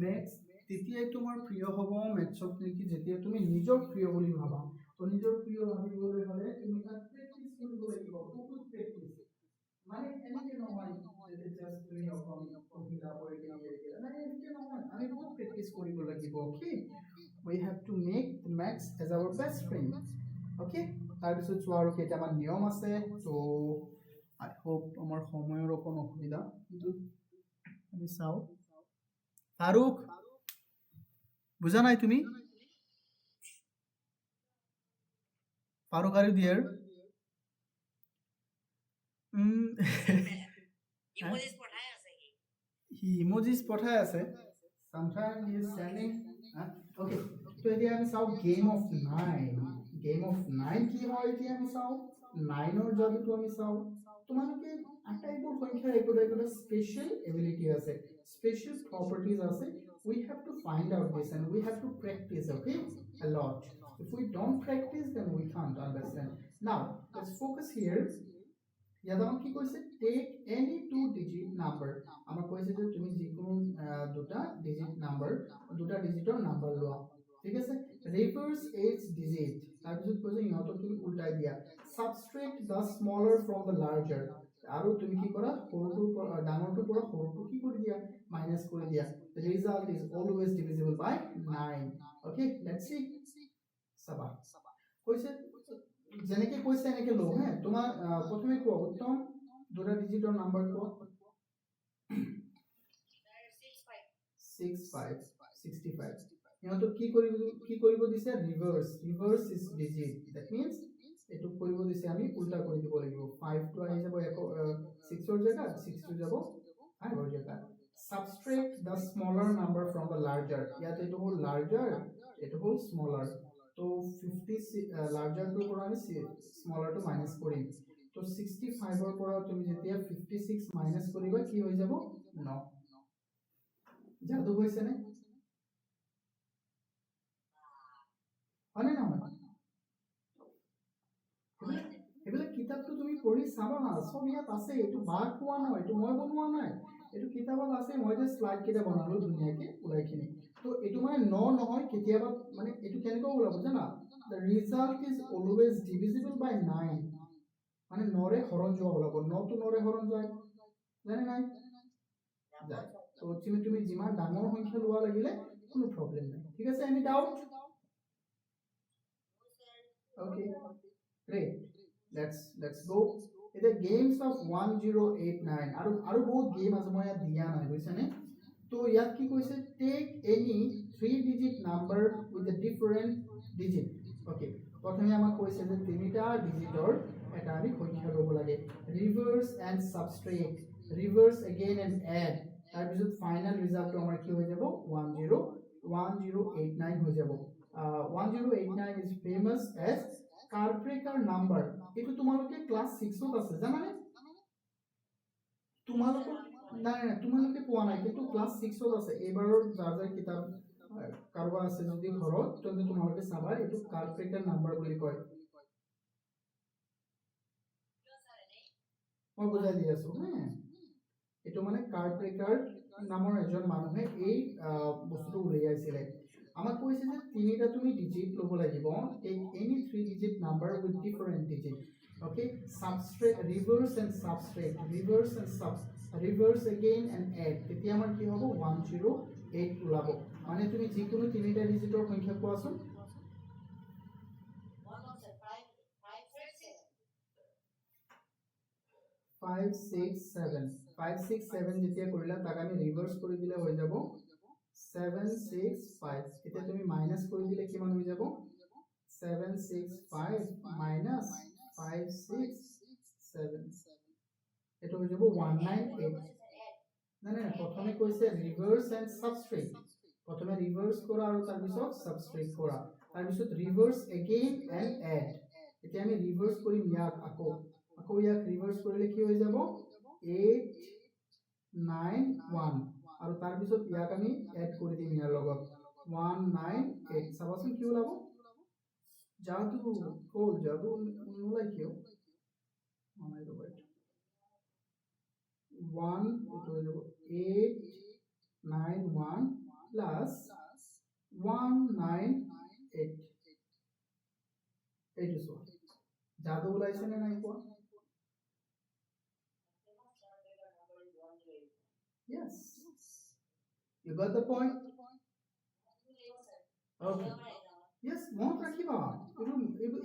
মেথছ তেতিয়াই তোমাৰ প্ৰিয় হ'ব মেথছক নেকি যেতিয়া তুমি নিজৰ প্ৰিয় বুলি ভাবা তো নিজৰ প্ৰিয় ভাবিবলৈ হ'লে তুমি তাক প্ৰেক্টিস কৰিব লাগিব বহুত প্ৰেক্টিস মানে এনেকৈ নহয় যে জাস্ট তুমি অকল পঢ়িলা পঢ়ি কিনে এৰিলা নাই এনেকৈ নহয় আমি বহুত প্ৰেক্টিস কৰিব লাগিব okay we have to make the maths as our best friend okay তাৰপিছত চোৱা আৰু কেইটামান নিয়ম আছে তো আই হোপ আমাৰ সময়ৰ অকণ অসুবিধা কিন্তু আমি চাওঁ ফাৰুক বুঝা নাই তুমি Farooq are you there emojis পঠাই আছে he emojis পঠাই আছে sometimes he is sending okay তো এতিয়া আমি চাওঁ গেম অফ 9 কি হয় এতিয়া আমি চাওঁ 9 ৰ যাদুটো আমি চাওঁ তোমালোকে আটাইবোৰ সংখ্যাৰ একোটা স্পেশাল এবিলিটি আছে স্পেশাল প্ৰপাৰ্টিজ আছে we have to find out this and we have to practice okay a lot if we don't practice then we can't understand now let's focus here ইয়াত আমাক কি কৈছে take any two digit number আমাক কৈছে যে তুমি যিকোনো দুটা ডিজিট নাম্বাৰ দুটা ডিজিটৰ নাম্বাৰ লোৱা ঠিক আছে ৰিভাৰ্স এইচ ডিজিট তাৰপিছত কৈছে ইহঁতক তুমি উল্টাই দিয়া subtract the smaller from the larger আৰু তুমি কি কৰা সৰুটোৰ পৰা ডাঙৰটোৰ পৰা সৰুটো কি কৰি দিয়া মাইনাস কৰি দিয়া the result is always divisible by 9 okay let's see চাবা কৈছে যেনেকে কৈছে এনেকে লো হ্যাঁ তোমার প্রথমে কোৱা উত্তম দুটা ডিজিটৰ নাম্বাৰ কোৱা 65 65 ইহঁতক কি কৰিব দিছে ৰিভাৰ্স ইজ ডিজিট দ্যাট মিন্স এটো কৰিব দিছে আমি উল্টা কৰি দিব লাগিব 5 টো আহি যাব 6 ৰ জায়গা 6 টো যাব 5 ৰ জায়গা subtract the smaller number from the larger ইয়াত এটো হল larger এটো হল smaller তো 50 larger to পৰা আমি smaller to minus কৰিম তো 65 ৰ পৰা তুমি যেতিয়া 56 minus কৰিবা কি হৈ যাব 9 যাদু হৈছে নে মানে নহয় এবিলাক কিতাপটো তুমি পঢ়ি চাবা না সব ইয়াত আছে এটো বাদ কোৱা নহয় এটো মই বনোৱা নাই এটো কিতাপত আছে মই যে স্লাইড কেটা বনালো ধুনীয়াকে ওলাইখিনি তো এটো মানে 9 নহয় কেতিয়াবা মানে এটো কেনেকৈ ওলাব জানা the result is always divisible by 9 মানে 9 ৰে হৰণ যোৱা ওলাব 9 টো 9 ৰে হৰণ যায় জানে নাই যায় তো তুমি যিমান ডাঙৰ সংখ্যা লোৱা লাগিলে কোনো প্ৰবলেম নাই ঠিক আছে any doubt okay great let's go the games of 1089 আৰু বহুত গেম আছে মই ইয়াত দিয়া নাই বুজিছানে তো ইয়াত কি কৈছে take any 3 digit number with a different digit okay প্ৰথমে আমাক কৈছে যে তিনিটা ডিজিটৰ এটা আমি সংখ্যা ল'ব লাগে ৰিভাৰ্স এন্ড সাবট্ৰেক্ট ৰিভাৰ্স এগেইন এন্ড এড তাৰ পিছত ফাইনাল ৰিজাল্টটো আমাৰ কি হৈ যাব 1089 হৈ যাব 1089 is famous as Karprekar number এটো তোমালোকে ক্লাস 6 ত আছে জানানে তোমালোকে তোমালোকে পোৱা নাই কিন্তু ক্লাস 6 ত আছে এবাৰৰ যাৰ কিতাপ কাৰোবাৰ আছে যদি ঘৰত তেন্তে তোমালোকে চাবা এটো Karprekar number বুলি কয় মই বুজাই দি আছো হ্যাঁ এটো মানে Karprekar নামৰ এজন মানুহে এই বস্তুটো উলিয়াইছিলে আমাক কৈছে যে তিনিটা তুমি ডিজিট লব লাগিব tech any 3 digit number with different digit okay subtract reverse and subtract reverse again and add তেতিয়া আমাৰ কি হ'ব 108 ওলাব মানে তুমি যিকোনো তিনিটা ডিজিটৰ সংখ্যা কোৱাছোন 567 যেতিয়া কৰিলা তাক আমি ৰিভাৰ্স কৰি দিলে হৈ যাব 765 এতিয়া তুমি মাইনাস কৰি দিলে কিমান হৈ যাব 765 minus 567 এটো হৈ যাব 198 না প্ৰথমে কৈছে ৰিভাৰ্স এন্ড সাবট্ৰেক্ট প্ৰথমে ৰিভাৰ্স কৰা আৰু তাৰ পিছত সাবট্ৰেক্ট কৰা তাৰ পিছত ৰিভাৰ্স এগেইন এন্ড এড এতিয়া আমি ৰিভাৰ্স কৰিম ইয়াক আকৌ ইয়াক ৰিভাৰ্স কৰিলে কি হৈ যাব 891 আৰু তাৰ পিছত ইয়াক আমি এড কৰি দিম ইয়াৰ লগত 198 চাবাচোন কি ওলাব জাদু নোলাই কিয় মনাই ৰবা 1 এটো হৈ যাব 891 plus 198 এইটো চোৱা জাদু ওলাইছে নে নাই কোৱা Yes. You got the point? Okay. Yes, মনত ৰাখিবা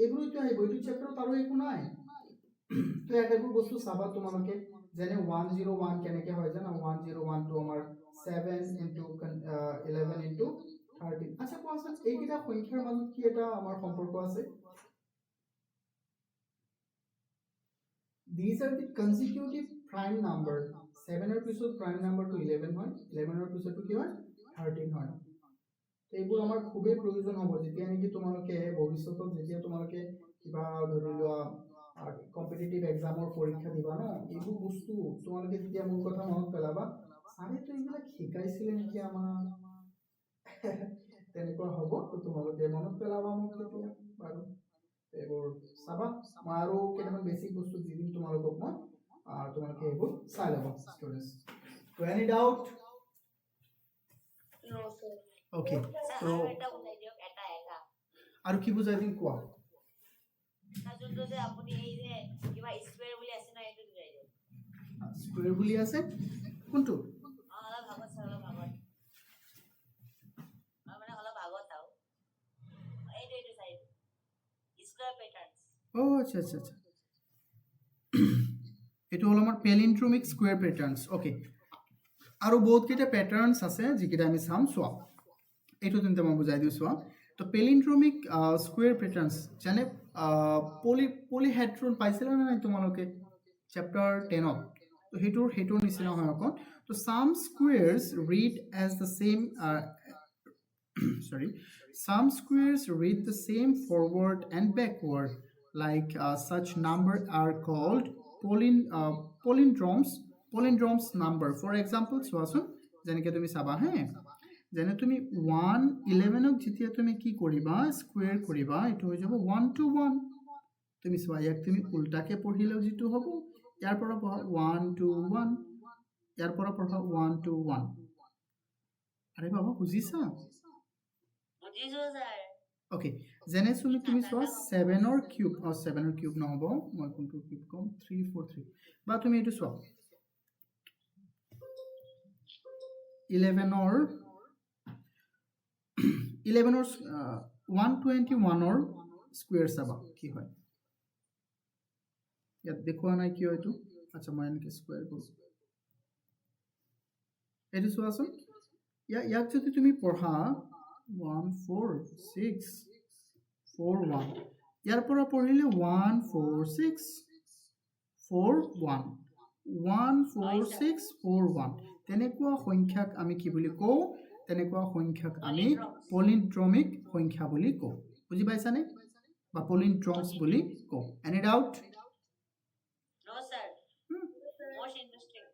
এগুলো তো আহিব এইটো চ্যাপ্টাৰ তাৰো একো নাই তো এটাবোৰ বস্তু চাবা তোমালোকে যেনে 101 কেনেকে হয় জানা 101 তো আমাৰ 7 into 11 into 13 আচ্ছা কোৱাচোন এইকেইটা সংখ্যাৰ মাজত কি এটা আমাৰ সম্পৰ্ক আছে These are the consecutive prime number 7 এর পিছত prime number to 11 হয় 11 এর পিছত কি হয় 13 হয় এইবোৰ আমাৰ খুবই প্ৰয়োজন হ'ব যেতিয়া নেকি তোমালোকে ভৱিষ্যতত যেতিয়া তোমালোকে কিবা ধৰি লোৱা কম্পিটিটিভ এক্সামৰ পৰীক্ষা দিবা ন এইবোৰ বস্তু তোমালোকে যেতিয়া মোৰ কথা মনত পেলাবা সাৰে তো এইবিলাক শিকাইছিলে নেকি আমাৰ তেনেকুৱা হ'ব তো তোমালোকে মনত পেলাবা মোক তেতিয়া বাৰু এইবোৰ চাবা মই আৰু কেইটামান বেসিক বস্তু দি দিম তোমালোকক মই তোমালোকে এইবোৰ চাই ল'বা ষ্টুডেন্টস তো any doubt No, sir. Okay তো এটা বুজাই দিয়ক এটা আৰু কি বুজাই দিম কোৱা যোনটো যে আপুনি এই যে কিবা স্কয়াৰ বুলি আছে না এইটো বুজাই দিয়ক স্কয়াৰ বুলি আছে কোনটো অলপ ভাগত মানে অলপ আগত আও এইটো চাইড স্কয়াৰ প্যাটাৰ্নস আচ্ছা এটো হল আমাৰ প্যালিন্ড্ৰোমিক স্কয়াৰ প্যাটাৰ্নস ওকে আৰু বহুত কেইটা প্যাটাৰ্নস আছে যিকেইটা আমি চাম চোৱা এইটো তেন্তে মই বুজাই দিছো চোৱা তো প্যালিন্ড্ৰোমিক স্কয়াৰ প্যাটাৰ্নস জানে পলিহেড্ৰন পাইছিল না নাই তোমালোকে চ্যাপ্টাৰ 10 তো হেটোৰ নিচিনা হয় অকন তো some squares read as the same some squares read the same forward and backward like such number are called palindromes number for example soasun jeneke tumi saba he jene tumi 111 ok jetia tumi ki koriba square koriba eto hoy jabo 1 to 1 tumi soa yak tumi ulta ke porhileo jitu hobo yar pora 1 to 1 yar pora 1 to 1 are baba bujisa okay যেনে চলি তুমি চোৱা 7ৰ কিউব 7ৰ কিউব নহ'ব মই কোনটো কিউব ক'ম 343 বা তুমি এইটো চোৱা 11ৰ 121ৰ স্কুৱেৰ চাবা কি হয় ইয়াত দেখুৱা নাই কিয় এইটো আচ্ছা মই এনেকৈ স্কুৱেৰ কৰোঁ এইটো চোৱাচোন ইয়াক যদি তুমি পঢ়া 14641 ইয়াৰ পৰা পঢ়িলে 14641 তেনেকুৱা সংখ্যাক আমি কি বুলি কওঁ তেনেকুৱা সংখ্যাক আমি পলিন্ড্ৰমিক সংখ্যা বুলি কওঁ বুজি পাইছানে বা পলিন্ড্ৰমছ বুলি কওঁ any doubt No, sir. Most interesting.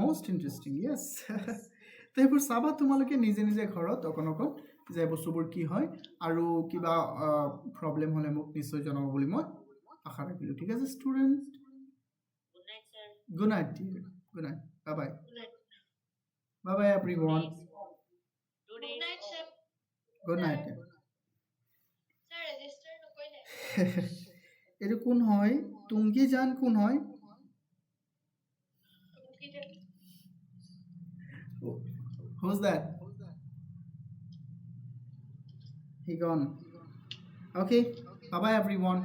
most interesting yes তো এইবোৰ চাবা তোমালোকে নিজে নিজে ঘৰত অকণ অকণ যে বস্তুবোৰ কি হয় আৰু কিবা প্ৰব্লেম হ'লে মোক নিশ্চয় জনাব বুলি মই আশা ৰাখিলোঁ ঠিক আছে student Good night, sir. good night dear good night bye bye Good night. bye bye everyone Two Good days. night, sir. good night Sir, register নকৰিলে। এইটো কোন হয় তুংগী জান কোন হয় who's that he gone okay bye bye everyone